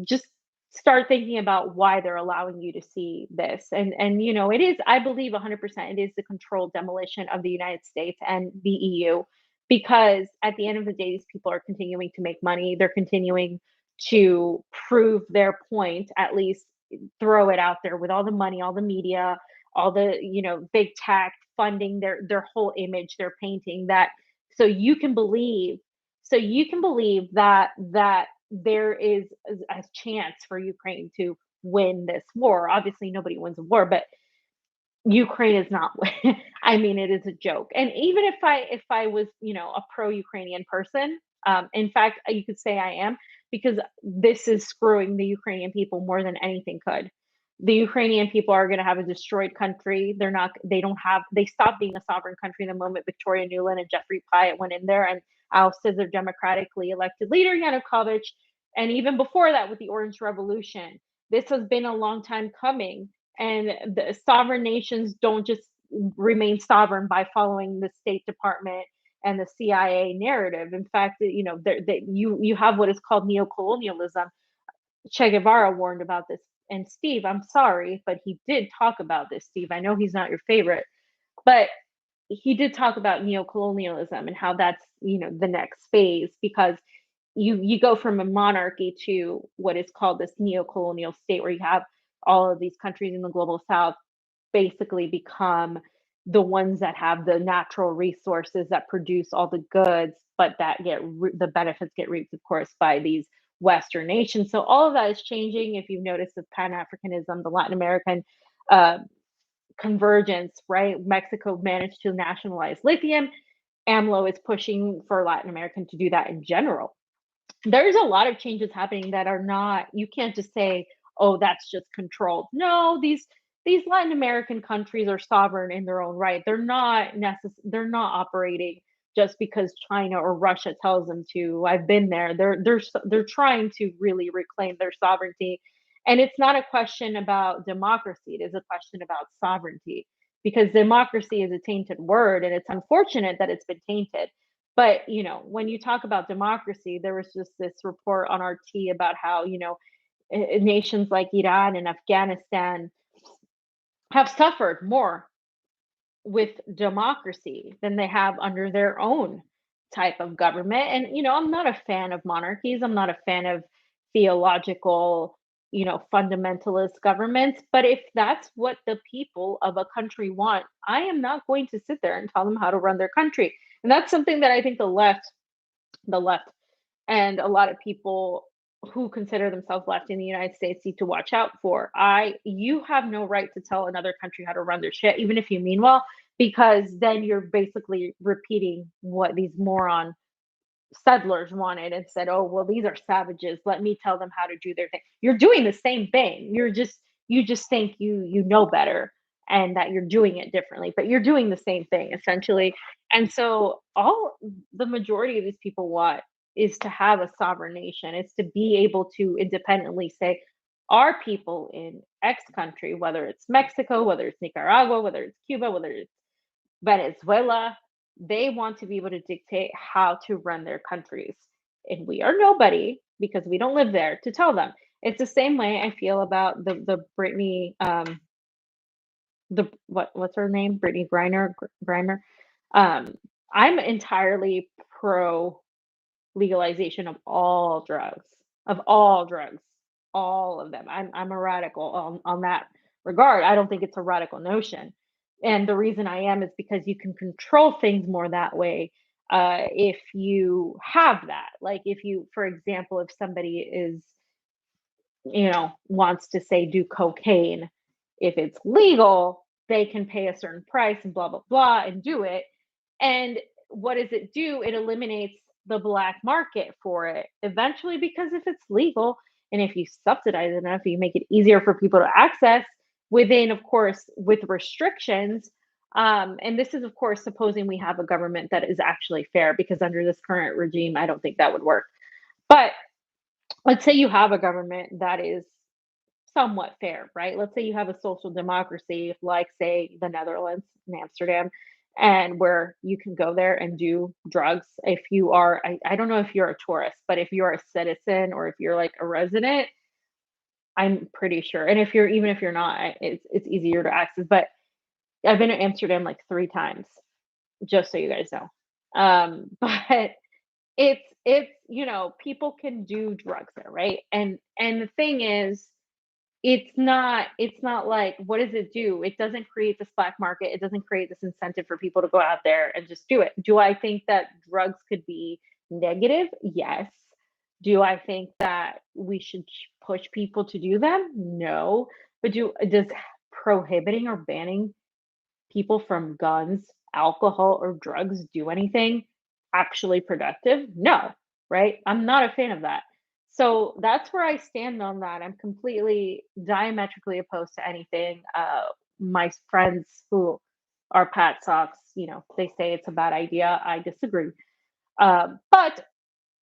S1: just start thinking about why they're allowing you to see this. And it is, I believe, 100%. It is the controlled demolition of the United States and the EU, because at the end of the day, these people are continuing to make money. They're continuing to prove their point, at least throw it out there with all the money, all the media, all the big tech funding their whole image. They're painting that so you can believe that there is a chance for Ukraine to win this war. Obviously, nobody wins a war, but Ukraine is not. I mean, it is a joke. And even if I was, a pro-Ukrainian person, in fact, you could say I am, because this is screwing the Ukrainian people more than anything could. The Ukrainian people are going to have a destroyed country. They're not. They don't have. They stopped being a sovereign country the moment Victoria Nuland and Jeffrey Pyatt went in there and ousted their democratically elected leader Yanukovych. And even before that, with the Orange Revolution, this has been a long time coming. And the sovereign nations don't just remain sovereign by following the State Department and the CIA narrative. In fact, you have what is called neocolonialism. Che Guevara warned about this. And Steve, I'm sorry, but he did talk about this. Steve, I know he's not your favorite, but he did talk about neocolonialism and how that's the next phase, because you go from a monarchy to what is called this neo-colonial state, where you have all of these countries in the global south basically become the ones that have the natural resources that produce all the goods, but that the benefits get reaped, of course, by these Western nations. So all of that is changing. If you've noticed, the Pan-Africanism, the Latin American uh, convergence, right? Mexico managed to nationalize lithium. AMLO is pushing for Latin America to do that in general. There's a lot of changes happening that are not, you can't just say, oh, that's just controlled. No, these Latin American countries are sovereign in their own right. They're not operating just because China or Russia tells them to. I've been there. They're trying to really reclaim their sovereignty. And it's not a question about democracy, it is a question about sovereignty, because democracy is a tainted word, and it's unfortunate that it's been tainted. But, when you talk about democracy, there was just this report on RT about how, nations like Iran and Afghanistan have suffered more with democracy than they have under their own type of government. And, I'm not a fan of monarchies. I'm not a fan of theological, fundamentalist governments. But if that's what the people of a country want, I am not going to sit there and tell them how to run their country. And that's something that I think the left and a lot of people who consider themselves left in the United States need to watch out for. You have no right to tell another country how to run their shit, even if you mean well, because then you're basically repeating what these moron settlers wanted and said, "Oh, well, these are savages. Let me tell them how to do their thing." You're doing the same thing. You just think you know better and that you're doing it differently, but you're doing the same thing essentially. And so all the majority of these people want is to have a sovereign nation. It's to be able to independently say, our people in X country, whether it's Mexico, whether it's Nicaragua, whether it's Cuba, whether it's Venezuela, they want to be able to dictate how to run their countries. And we are nobody because we don't live there to tell them. It's the same way I feel about the Brittney the what's her name? Brittney Griner. Um I'm entirely pro legalization of all drugs, all of them. I'm a radical on that regard. I don't think it's a radical notion. And the reason I am is because you can control things more that way if you have that. Like if you, for example, if somebody wants to say do cocaine, if it's legal, they can pay a certain price and blah, blah, blah and do it. And what does it do? It eliminates the black market for it eventually, because if it's legal and if you subsidize enough, you make it easier for people to access within, of course, with restrictions. And this is, of course, supposing we have a government that is actually fair, because under this current regime, I don't think that would work. But let's say you have a government that is somewhat fair, right? Let's say you have a social democracy, like, say, the Netherlands in Amsterdam, and where you can go there and do drugs if you are, I don't know if you're a tourist, but if you're a citizen or if you're like a resident, I'm pretty sure. And even if you're not, it's easier to access. But I've been to Amsterdam like 3 times, just so you guys know. But people can do drugs there, right? And the thing is, it's not like, what does it do? It doesn't create this black market. It doesn't create this incentive for people to go out there and just do it. Do I think that drugs could be negative? Yes. Do I think that we should push people to do them? No. But does prohibiting or banning people from guns, alcohol, or drugs do anything actually productive? No, right? I'm not a fan of that. So that's where I stand on that. I'm completely diametrically opposed to anything. My friends who are Pat Sox, they say it's a bad idea. I disagree. But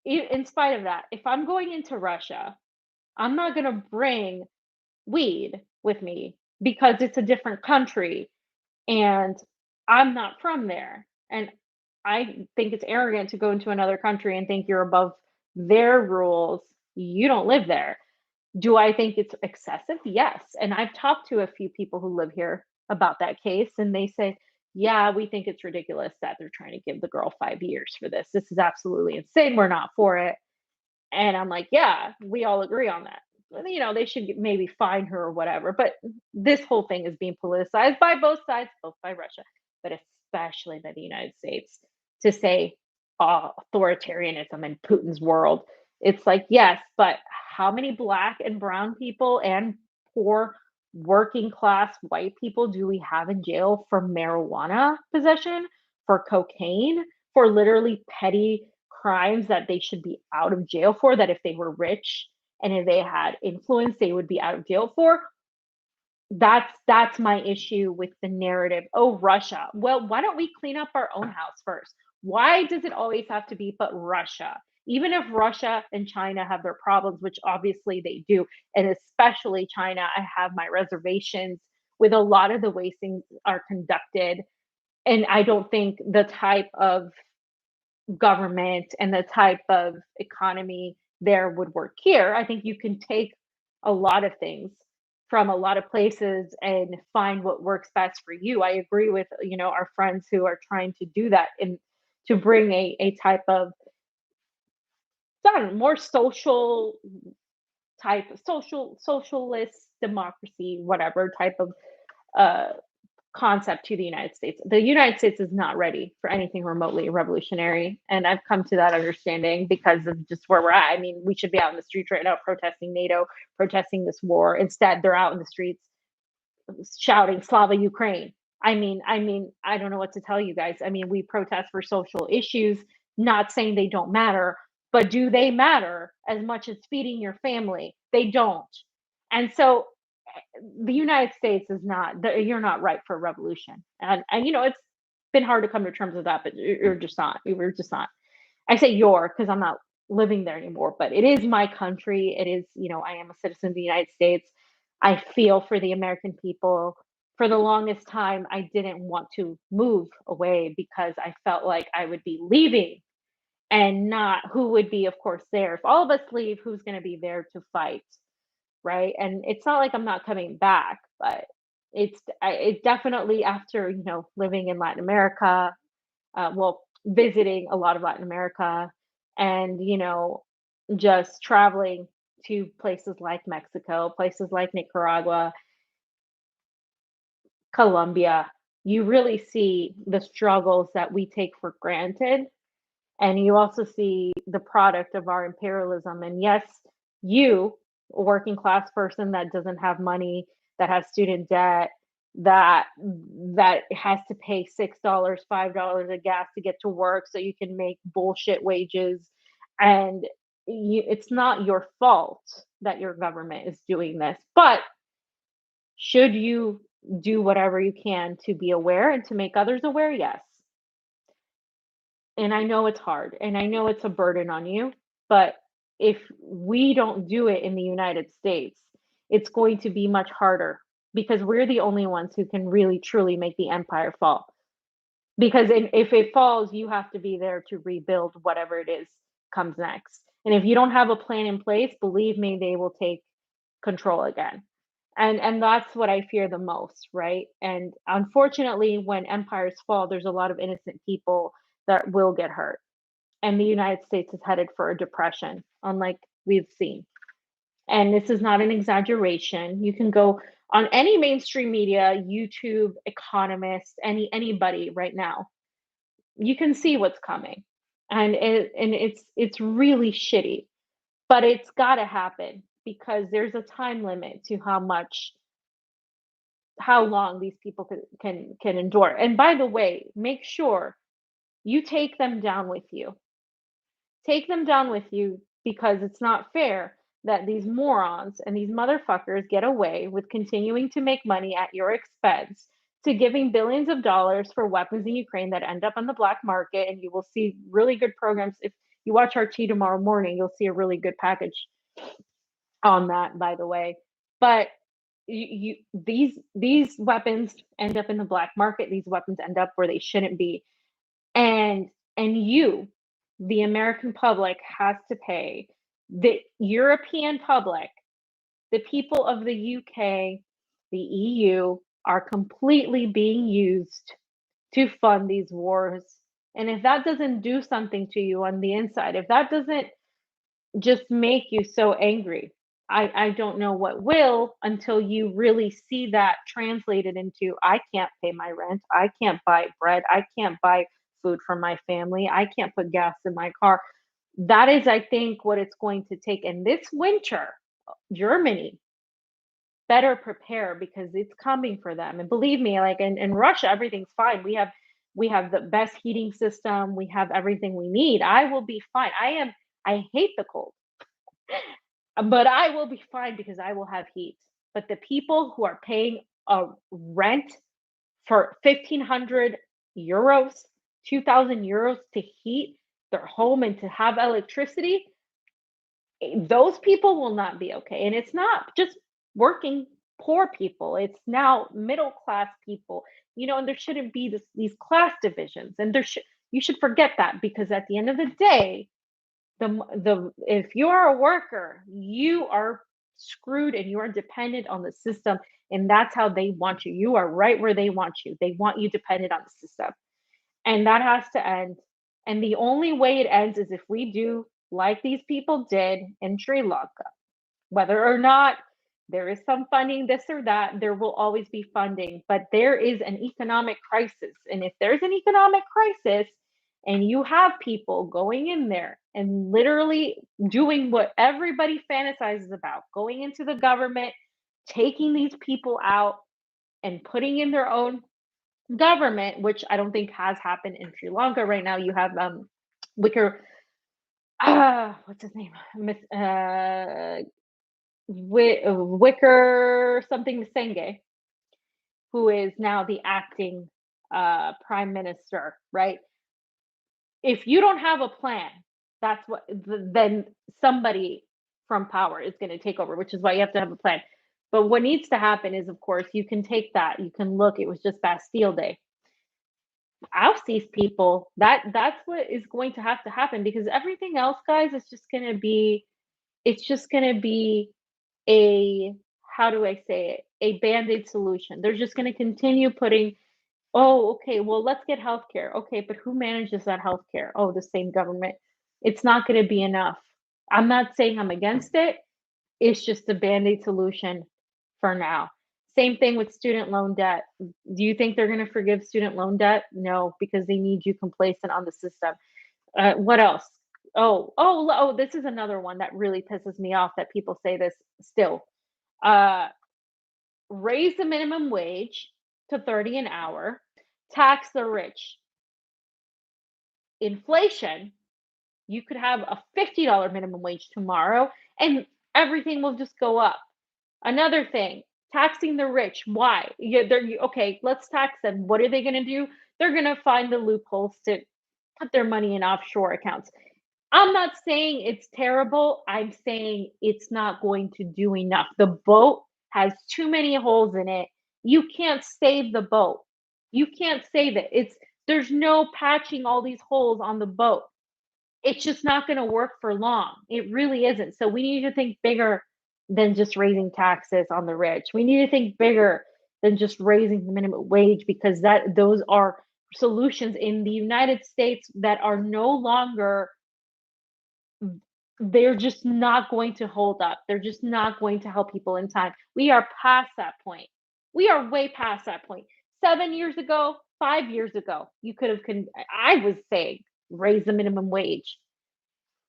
S1: in spite of that, if I'm going into Russia, I'm not going to bring weed with me because it's a different country and I'm not from there. And I think it's arrogant to go into another country and think you're above their rules. You don't live there. Do I think it's excessive? Yes. And I've talked to a few people who live here about that case, and they say, yeah, we think it's ridiculous that they're trying to give the girl 5 years for this. This is absolutely insane. We're not for it. And I'm like, yeah, we all agree on that. They should maybe fine her or whatever. But this whole thing is being politicized by both sides, both by Russia, but especially by the United States, to say authoritarianism in Putin's world. It's like, yes, but how many black and brown people and poor working class white people do we have in jail for marijuana possession, for cocaine, for literally petty crimes that they should be out of jail for, that if they were rich and if they had influence, they would be out of jail for? That's my issue with the narrative. Oh, Russia. Well, why don't we clean up our own house first? Why does it always have to be but Russia? Even if Russia and China have their problems, which obviously they do, and especially China, I have my reservations with a lot of the ways things are conducted. And I don't think the type of government and the type of economy there would work here. I think you can take a lot of things from a lot of places and find what works best for you. I agree with, our friends who are trying to do that and to bring a type of more social type of socialist democracy, whatever type of uh concept to the United States. The United States is not ready for anything remotely revolutionary. And I've come to that understanding because of just where we're at. I mean, we should be out in the streets right now protesting NATO, protesting this war. Instead, they're out in the streets shouting Slava Ukraine. I don't know what to tell you guys. I mean, we protest for social issues, not saying they don't matter, but do they matter as much as feeding your family? They don't. And so the United States is not, you're not right for a revolution. And it's been hard to come to terms with that, but you're just not. You're just not. I say your because I'm not living there anymore, but it is my country. It is, I am a citizen of the United States. I feel for the American people. For the longest time, I didn't want to move away because I felt like I would be leaving and not who would be, of course, there. If all of us leave, who's going to be there to fight? Right? And it's not like I'm not coming back, but it definitely after, living in Latin America, visiting a lot of Latin America and, just traveling to places like Mexico, places like Nicaragua, Colombia, you really see the struggles that we take for granted. And you also see the product of our imperialism. And yes, you, a working class person that doesn't have money, that has student debt, that has to pay $6, $5 a gas to get to work so you can make bullshit wages. And it's not your fault that your government is doing this. But should you do whatever you can to be aware and to make others aware? Yes. And I know it's hard, and I know it's a burden on you, but if we don't do it in the United States, it's going to be much harder because we're the only ones who can really truly make the empire fall. Because if it falls, you have to be there to rebuild whatever it is comes next. And if you don't have a plan in place, believe me, they will take control again. And that's what I fear the most, right? And unfortunately, when empires fall, there's a lot of innocent people that will get hurt. And the United States is headed for a depression, unlike we've seen. And this is not an exaggeration. You can go on any mainstream media, YouTube, Economist, anybody right now. You can see what's coming. And it's really shitty, but it's got to happen because there's a time limit to how long these people can endure. And by the way, make sure you take them down with you. Take them down with you because it's not fair that these morons and these motherfuckers get away with continuing to make money at your expense, to giving billions of dollars for weapons in Ukraine that end up on the black market. And you will see really good programs. If you watch RT tomorrow morning, you'll see a really good package on that, by the way. But these weapons end up in the black market. These weapons end up where they shouldn't be. And you, the American public, has to pay. The European public, the people of the UK, the EU, are completely being used to fund these wars. And if that doesn't do something to you on the inside, if that doesn't just make you so angry, I don't know what will, until you really see that translated into I can't pay my rent, I can't buy bread, I can't buy food for my family, I can't put gas in my car. That is, I think, what it's going to take. And this winter, Germany, better prepare because it's coming for them. And believe me, like in Russia, everything's fine. We have the best heating system. We have everything we need. I will be fine. I hate the cold, but I will be fine because I will have heat. But the people who are paying a rent for 1,500 euros, 2,000 euros to heat their home and to have electricity, those people will not be okay. And it's not just working poor people, it's now middle class people, and there shouldn't be these class divisions. And you should forget that, because at the end of the day, the if you're a worker, you are screwed and you are dependent on the system, and that's how they want you. You are right where they want you. They want you dependent on the system. And that has to end. And the only way it ends is if we do like these people did in Sri Lanka. Whether or not there is some funding, this or that, there will always be funding, but there is an economic crisis. And if there's an economic crisis and you have people going in there and literally doing what everybody fantasizes about, going into the government, taking these people out and putting in their own government, which I don't think has happened in Sri Lanka right now. You have Wicker, what's his name? Wicker something Masenge, who is now the acting prime minister, right? If you don't have a plan, that's what then somebody from power is going to take over, which is why you have to have a plan. But what needs to happen is, of course, you can take that, you can look, it was just Bastille Day. Oust these people. That's what is going to have to happen, because everything else, guys, is just going to be, it's just going to be a, how do I say it, a band-aid solution. They're just going to continue putting, oh, okay, well, let's get healthcare. Okay, but who manages that healthcare? Oh, the same government. It's not going to be enough. I'm not saying I'm against it. It's just a band-aid solution for now. Same thing with student loan debt. Do you think they're going to forgive student loan debt? No, because they need you complacent on the system. What else? Oh, this is another one that really pisses me off that people say this still. Raise the minimum wage to 30 an hour, tax the rich. Inflation, you could have a $50 minimum wage tomorrow and everything will just go up. Another thing, taxing the rich. Why? Okay, let's tax them. What are they going to do? They're going to find the loopholes to put their money in offshore accounts. I'm not saying it's terrible. I'm saying it's not going to do enough. The boat has too many holes in it. You can't save the boat. You can't save it. There's no patching all these holes on the boat. It's just not going to work for long. It really isn't. So we need to think bigger than just raising taxes on the rich. We need to think bigger than just raising the minimum wage, because those are solutions in the United States that are no longer, they're just not going to hold up. They're just not going to help people in time. We are past that point. We are way past that point. 7 years ago, 5 years ago, you could have, I was saying, raise the minimum wage.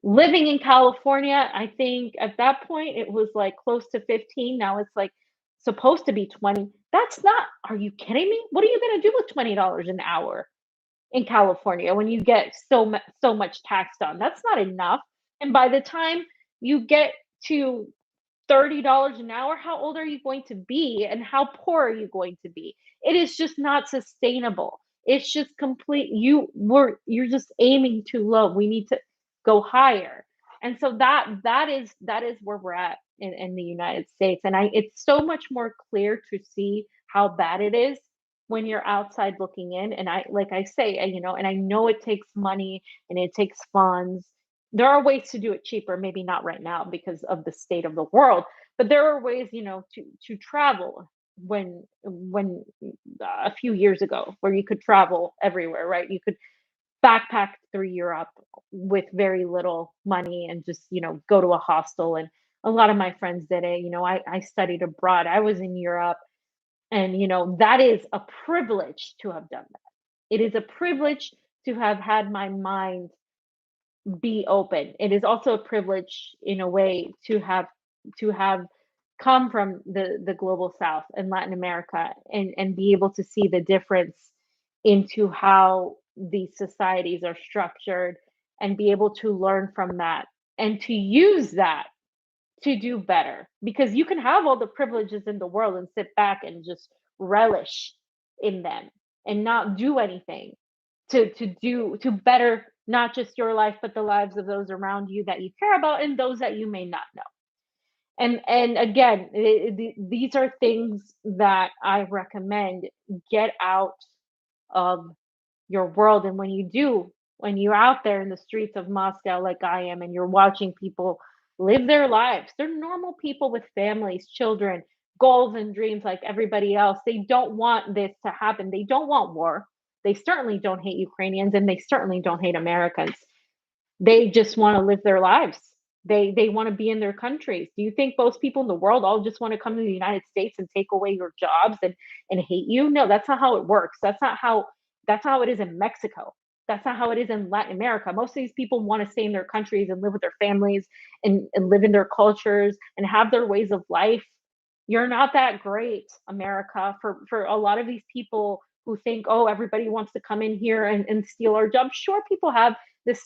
S1: Living in California, I think at that point it was like close to 15. Now it's like supposed to be 20. That's not, are you kidding me? What are you going to do with $20 an hour in California when you get so much taxed on? That's not enough. And by the time you get to $30 an hour, how old are you going to be and how poor are you going to be? It is just not sustainable. It's just you're just aiming too low. We need to go higher. And so that is where we're at in the United States. And it's so much more clear to see how bad it is when you're outside looking in. And like I say, and I know it takes money and it takes funds. There are ways to do it cheaper, maybe not right now because of the state of the world, but there are ways, to travel when a few years ago where you could travel everywhere, right? You could backpack through Europe with very little money and just, go to a hostel. And a lot of my friends did it. I studied abroad. I was in Europe, and that is a privilege to have done that. It is a privilege to have had my mind be open. It is also a privilege in a way to have come from the global south and Latin America and be able to see the difference into how these societies are structured and be able to learn from that and to use that to do better, because you can have all the privileges in the world and sit back and just relish in them and not do anything to better not just your life but the lives of those around you that you care about and those that you may not know. And again, these are things that I recommend. Get out of your world, and when you do, when you're out there in the streets of Moscow like I am and you're watching people live their lives, they're normal people with families, children, goals and dreams like everybody else. They don't want this to happen. They don't want war. They certainly don't hate Ukrainians and they certainly don't hate Americans. They just want to live their lives. They want to be in their countries. Do you think most people in the world all just want to come to the United States and take away your jobs and hate you? No, that's not how it works. That's not how it is in Mexico. That's not how it is in Latin America. Most of these people want to stay in their countries and live with their families and live in their cultures and have their ways of life. You're not that great, America, for a lot of these people who think, oh, everybody wants to come in here and steal our jobs. Sure, people have this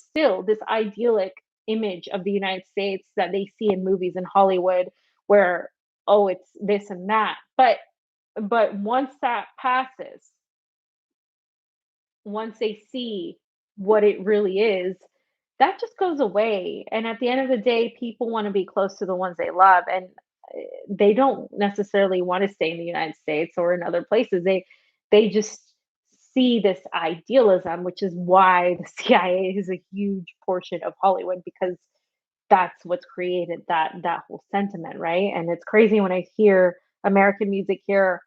S1: idyllic image of the United States that they see in movies in Hollywood where, oh, it's this and that. But once that passes, once they see what it really is, that just goes away. And at the end of the day, people want to be close to the ones they love. And they don't necessarily want to stay in the United States or in other places. They just see this idealism, which is why the CIA is a huge portion of Hollywood because that's what's created that whole sentiment, right? And it's crazy when I hear American music here,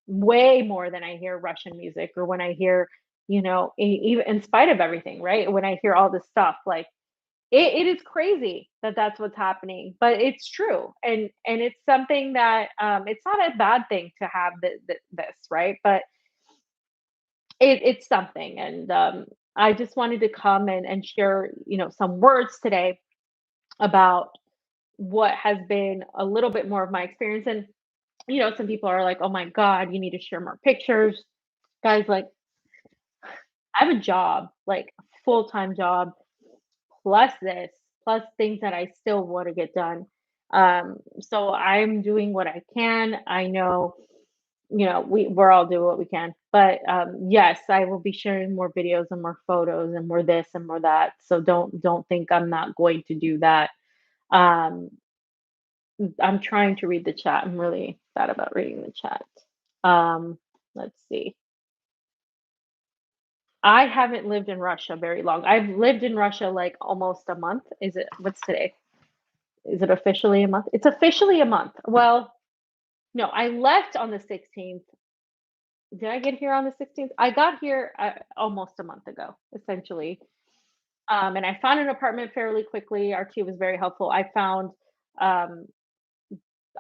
S1: way more than I hear Russian music or when I hear, even in spite of everything, right? When I hear all this stuff, like it is crazy that that's what's happening, but it's true, and it's something that it's not a bad thing to have this, right? But it's something, and I just wanted to come and share, some words today about what has been a little bit more of my experience. And some people are like, "Oh my God, you need to share more pictures." Guys, like, I have a job, like a full-time job, plus this, plus things that I still want to get done. So I'm doing what I can. I know, we're all doing what we can. But yes, I will be sharing more videos and more photos and more this and more that. So don't think I'm not going to do that. Um, I'm trying to read the chat. I'm really bad about reading the chat. Let's see. I haven't lived in Russia very long. I've lived in Russia like almost a month. What's today? Is it officially a month? It's officially a month. Well, no, I left on the 16th. Did I get here on the 16th? I got here almost a month ago, essentially. And I found an apartment fairly quickly. RT was very helpful. I found um,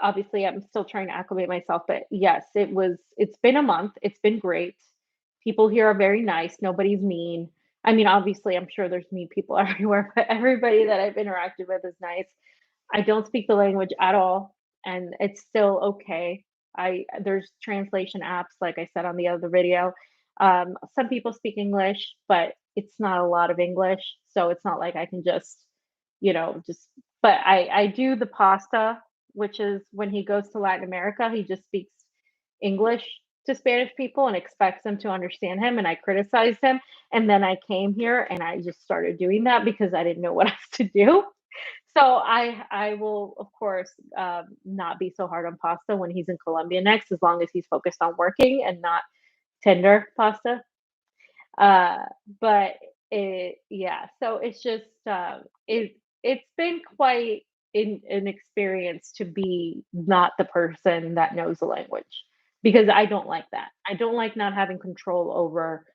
S1: obviously I'm still trying to acclimate myself, but yes, it's been a month. It's been great. People here are very nice. Nobody's mean. I mean, obviously, I'm sure there's mean people everywhere, but everybody that I've interacted with is nice. I don't speak the language at all, and it's still okay. There's translation apps, like I said on the other video. Some people speak English, but it's not a lot of English, so it's not like I can just. But I do the pasta, which is when he goes to Latin America, he just speaks English to Spanish people and expects them to understand him, and I criticized him. And then I came here and I just started doing that because I didn't know what else to do. So I will of course not be so hard on pasta when he's in Colombia next, as long as he's focused on working and not tender pasta. Uh, but yeah, so it's just it's been quite an experience to be not the person that knows the language because I don't like that. I don't like not having control over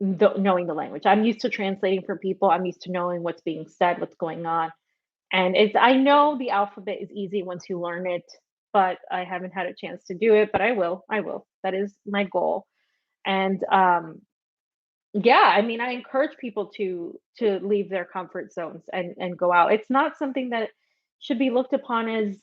S1: knowing the language. I'm used to translating for people. I'm used to knowing what's being said, what's going on. And I know the alphabet is easy once you learn it, but I haven't had a chance to do it, but I will. I will. That is my goal. And yeah, I mean, I encourage people to leave their comfort zones and go out. It's not something that should be looked upon as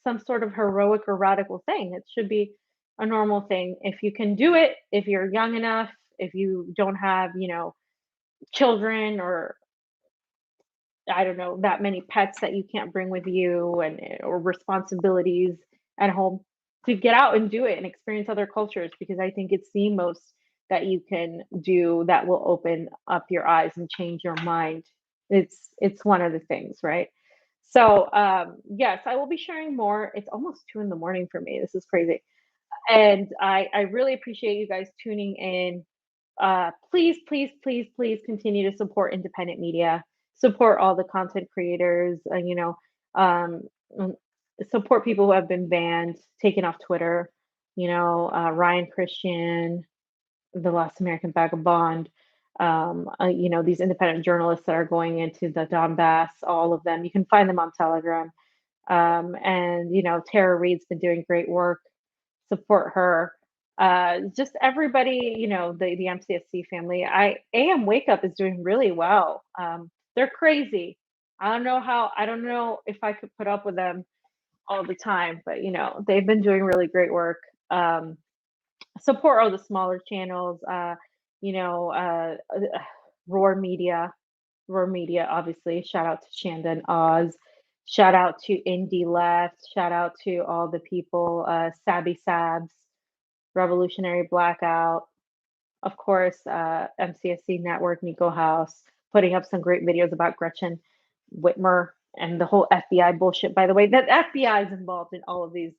S1: some sort of heroic or radical thing. It should be a normal thing. If you can do it, if you're young enough, if you don't have, children or I don't know, that many pets that you can't bring with you and or responsibilities at home to get out and do it and experience other cultures because I think it's the most that you can do that will open up your eyes and change your mind. It's one of the things, right? So yes, I will be sharing more. It's almost 2 in the morning for me. This is crazy. And I really appreciate you guys tuning in. Please, please, please, please continue to support independent media. Support all the content creators. Um, mm, support people who have been banned, taken off Twitter. Ryan Christian, the Last American Vagabond. These independent journalists that are going into the Donbass. All of them. You can find them on Telegram. And Tara Reid's been doing great work. Support her. Just everybody, the MCSC family. AM Wake Up is doing really well. They're crazy. I don't know if I could put up with them all the time, but they've been doing really great work. Support all the smaller channels. You know, Roar Media, Roar Media, obviously. Shout out to Shanda and Oz. Shout out to Indie Left. Shout out to all the people, Sabby Sabs, Revolutionary Blackout, of course, MCSC Network, Niko House, putting up some great videos about Gretchen Whitmer and the whole FBI bullshit. By the way, that FBI is involved in all of these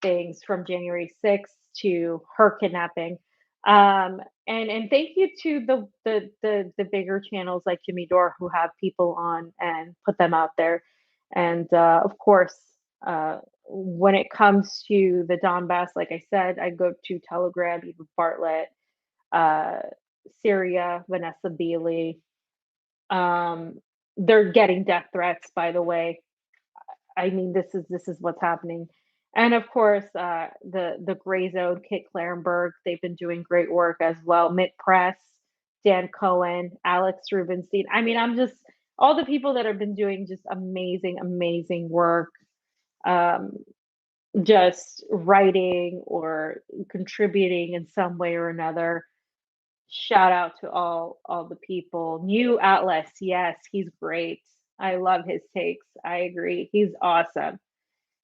S1: things from January 6th to her kidnapping. And thank you to the bigger channels like Jimmy Dore who have people on and put them out there. And of course, when it comes to the Donbass, like I said, I go to Telegram, Eva Bartlett, uh, Syria, Vanessa Beeley. Um, they're getting death threats, by the way. I mean, this is what's happening. And of course, the Gray Zone, Kit Clarenberg, they've been doing great work as well. Mitt Press, Dan Cohen, Alex Rubenstein. I mean, I'm just all the people that have been doing just amazing, amazing work. Um, just writing or contributing in some way or another. Shout out to all the people. New Atlas, yes, he's great. I love his takes. I agree. He's awesome.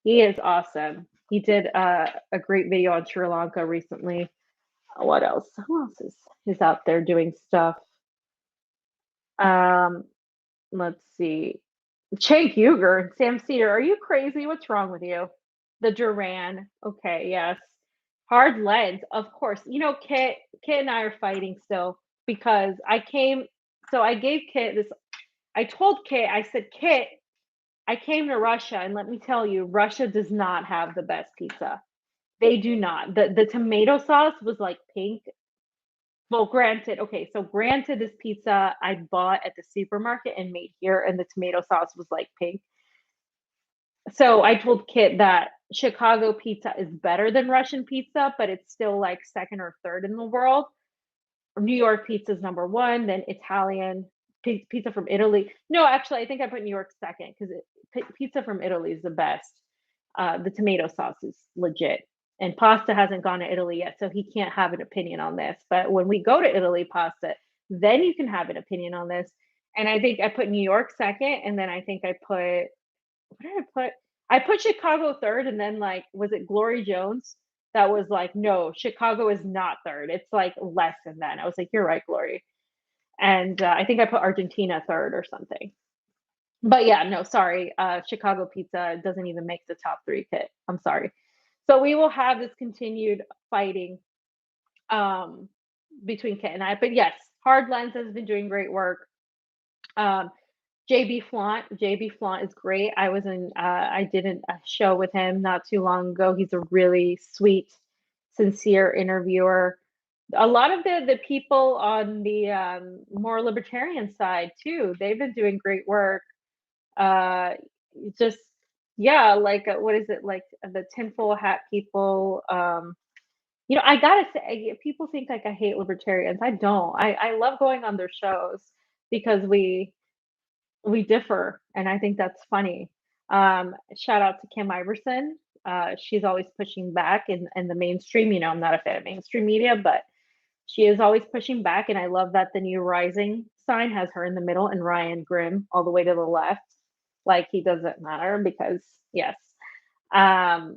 S1: He is awesome. He did a great video on Sri Lanka recently. What else? Who else is out there doing stuff? Um, let's see. Cenk Uygur and Sam Cedar. Are you crazy? What's wrong with you? The Duran. Okay, yes. Hard lens, of course. Kit and I are fighting still because I gave Kit this. I told Kit, I said, Kit, I came to Russia, and let me tell you, Russia does not have the best pizza. They do not. The tomato sauce was like pink. Well, granted, okay, so granted, this pizza I bought at the supermarket and made here, and the tomato sauce was like pink. So I told Kit that Chicago pizza is better than Russian pizza, but it's still like second or third in the world. New York pizza is number one, then Italian pizza from Italy. No, actually, I think I put New York second because pizza from Italy is the best. The tomato sauce is legit, and pasta hasn't gone to Italy yet, so he can't have an opinion on this. But when we go to Italy, pasta, then you can have an opinion on this. And I think I put New York second, and then I think I put what did I put? I put Chicago third, and then like, was it Glory Jones? That was like, no, Chicago is not third. It's like less than that. And I was like, you're right, Glory. And I think I put Argentina third or something. But yeah, no, sorry. Chicago pizza doesn't even make the top three Kit. I'm sorry. So we will have this continued fighting um, between Kit and I. But yes, Hard Lens has been doing great work. Um, JB Flaunt. JB Flaunt is great. I did a show with him not too long ago. He's a really sweet, sincere interviewer. A lot of the people on the more libertarian side too, they've been doing great work. Uh, just yeah, like what is it like the tinfoil hat people? I gotta say, people think like I hate libertarians. I don't. I love going on their shows because we differ, and I think that's funny. Shout out to Kim Iversen. She's always pushing back in the mainstream. I'm not a fan of mainstream media, but she is always pushing back, and I love that the new rising sign has her in the middle and Ryan Grimm all the way to the left. Like he doesn't matter because yes. Um,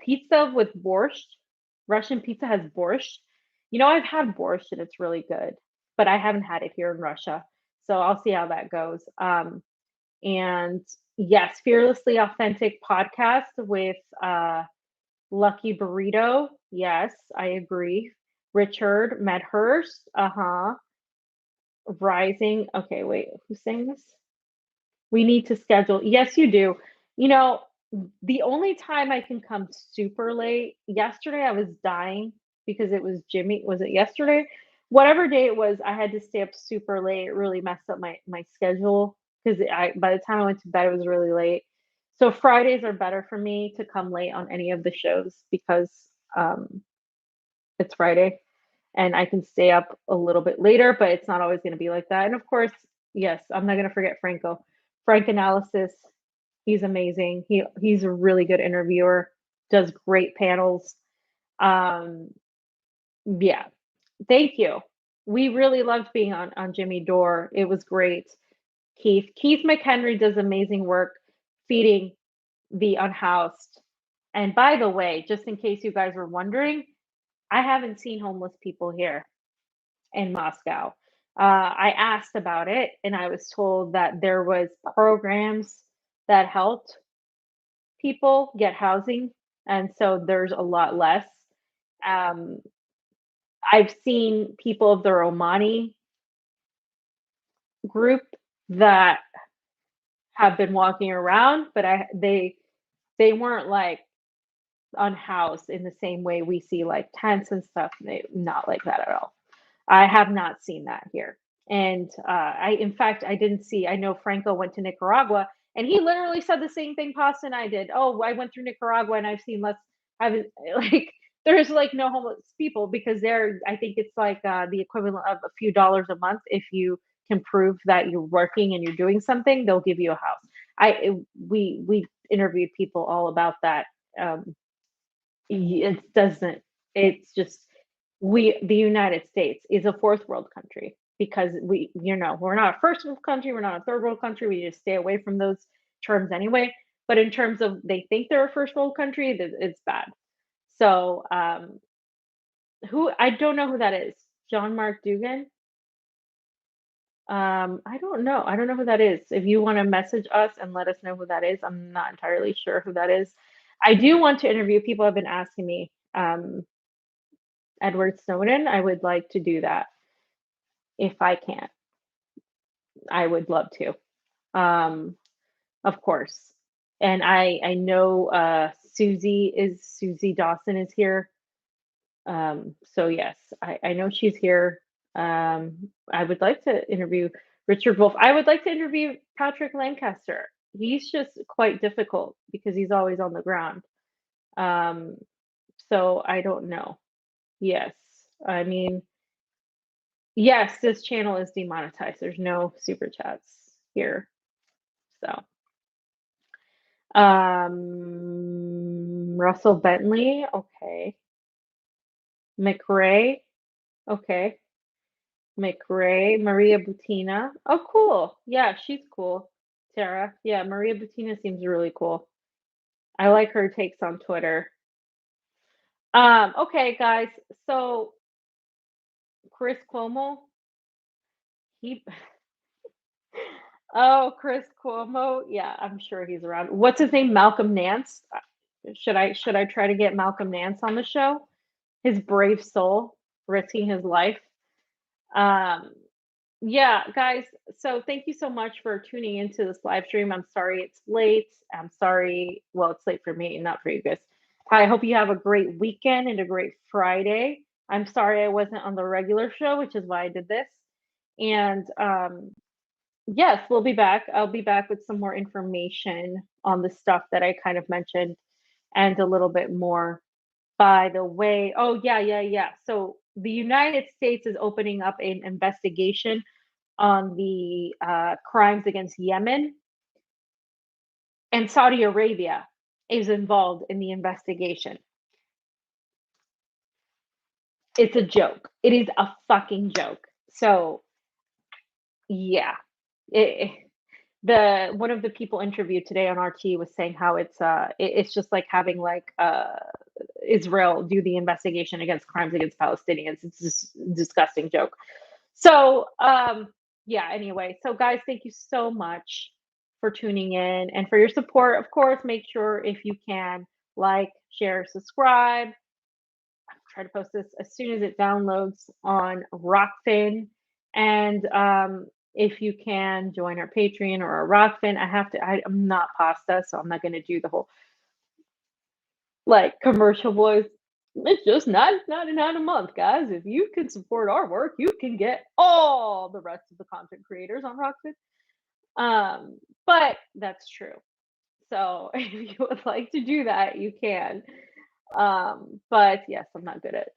S1: Pizza with borscht. Russian pizza has borscht. I've had borscht and it's really good, but I haven't had it here in Russia. So I'll see how that goes. And yes, Fearlessly Authentic podcast with Lucky Burrito. Yes, I agree. Richard Medhurst. Uh-huh. Rising. Okay, wait, who's saying this? We need to schedule. Yes, you do. You know, the only time I can come super late, yesterday I was dying because it was Jimmy. Was it yesterday? Whatever day it was, I had to stay up super late. It really messed up my schedule because I by the time I went to bed, it was really late. So Fridays are better for me to come late on any of the shows because um, it's Friday and I can stay up a little bit later, but it's not always going to be like that. And of course, yes, I'm not going to forget Franco. Frank Analysis, he's amazing. He's a really good interviewer, does great panels. Um, yeah, thank you. We really loved being on Jimmy Dore. It was great. Keith McHenry does amazing work feeding the unhoused. And by the way, just in case you guys were wondering, I haven't seen homeless people here in Moscow. I asked about it, and I was told that there was programs that helped people get housing, and so there's a lot less. Um, I've seen people of the Romani group that have been walking around, but they weren't like unhoused in the same way we see like tents and stuff. Not like that at all. I have not seen that here. And in fact, I didn't see, I know Franco went to Nicaragua and he literally said the same thing Pasta and I did. Oh, I went through Nicaragua and I've seen less, I haven't, like, there's like no homeless people because I think it's like the equivalent of a few dollars a month. If you can prove that you're working and you're doing something, they'll give you a house. We interviewed people all about that. Um, it doesn't, it's just, the United States is a fourth world country because we're not a first world country, we're not a third world country. We just stay away from those terms anyway. But in terms of they think they're a first world country, it's bad. So who I don't know who that is. John Mark Dugan. I don't know. I don't know who that is. If you want to message us and let us know who that is, I'm not entirely sure who that is. I do want to interview people have been asking me. Edward Snowden, I would like to do that if I can. I would love to. Of course. And I know Susie Dawson is here. So yes, I know she's here. I would like to interview Richard Wolf. I would like to interview Patrick Lancaster. He's just quite difficult because he's always on the ground. So I don't know. Yes. I mean, yes, this channel is demonetized. There's no super chats here. So, Russell Bentley, okay. McRae, okay. McRae, Maria Butina. Oh, cool. Yeah, she's cool. Tara. Yeah, Maria Butina seems really cool. I like her takes on Twitter. Okay, guys. So Chris Cuomo, he oh, Chris Cuomo. Yeah, I'm sure he's around. What's his name? Malcolm Nance. Should I try to get Malcolm Nance on the show? His brave soul, risking his life. Um, yeah, guys. So thank you so much for tuning into this live stream. I'm sorry it's late. I'm sorry. Well, it's late for me, not for you guys. I hope you have a great weekend and a great Friday. I'm sorry I wasn't on the regular show, which is why I did this. And yes, we'll be back. I'll be back with some more information on the stuff that I kind of mentioned and a little bit more. By the way, oh, yeah. So the United States is opening up an investigation on the crimes against Yemen and Saudi Arabia. is involved in the investigation. It's a joke. It is a fucking joke. So, yeah. It the one of the people interviewed today on RT was saying how it's just like having like Israel do the investigation against crimes against Palestinians. It's just a disgusting joke. So yeah, anyway. So guys, thank you so much for tuning in and for your support. Of course, make sure if you can like, share, subscribe. Try to post this as soon as it downloads on Rokfin. And if you can join our Patreon or our Rokfin, I'm not pasta, so I'm not going to do the whole like commercial voice. It's just $9.99 a month, guys. If you can support our work, you can get all the rest of the content creators on Rokfin. But that's true. So if you would like to do that, you can. But yes, I'm not good at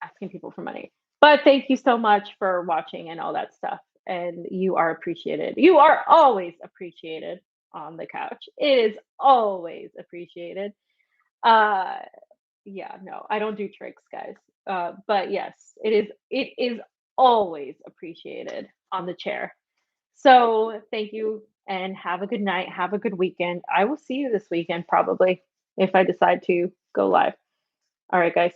S1: asking people for money. But thank you so much for watching and all that stuff. And you are appreciated. You are always appreciated on the couch. It is always appreciated. Uh yeah, no, I don't do tricks, guys. But yes, it is always appreciated on the chair. So thank you and have a good night. Have a good weekend. I will see you this weekend probably if I decide to go live. All right, guys.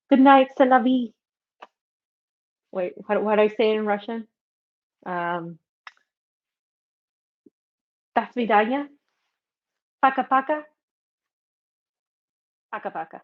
S1: Good night, Salavi. Wait, what do I say in Russian? Um, До свидания. Пока-пока. Пока-пока.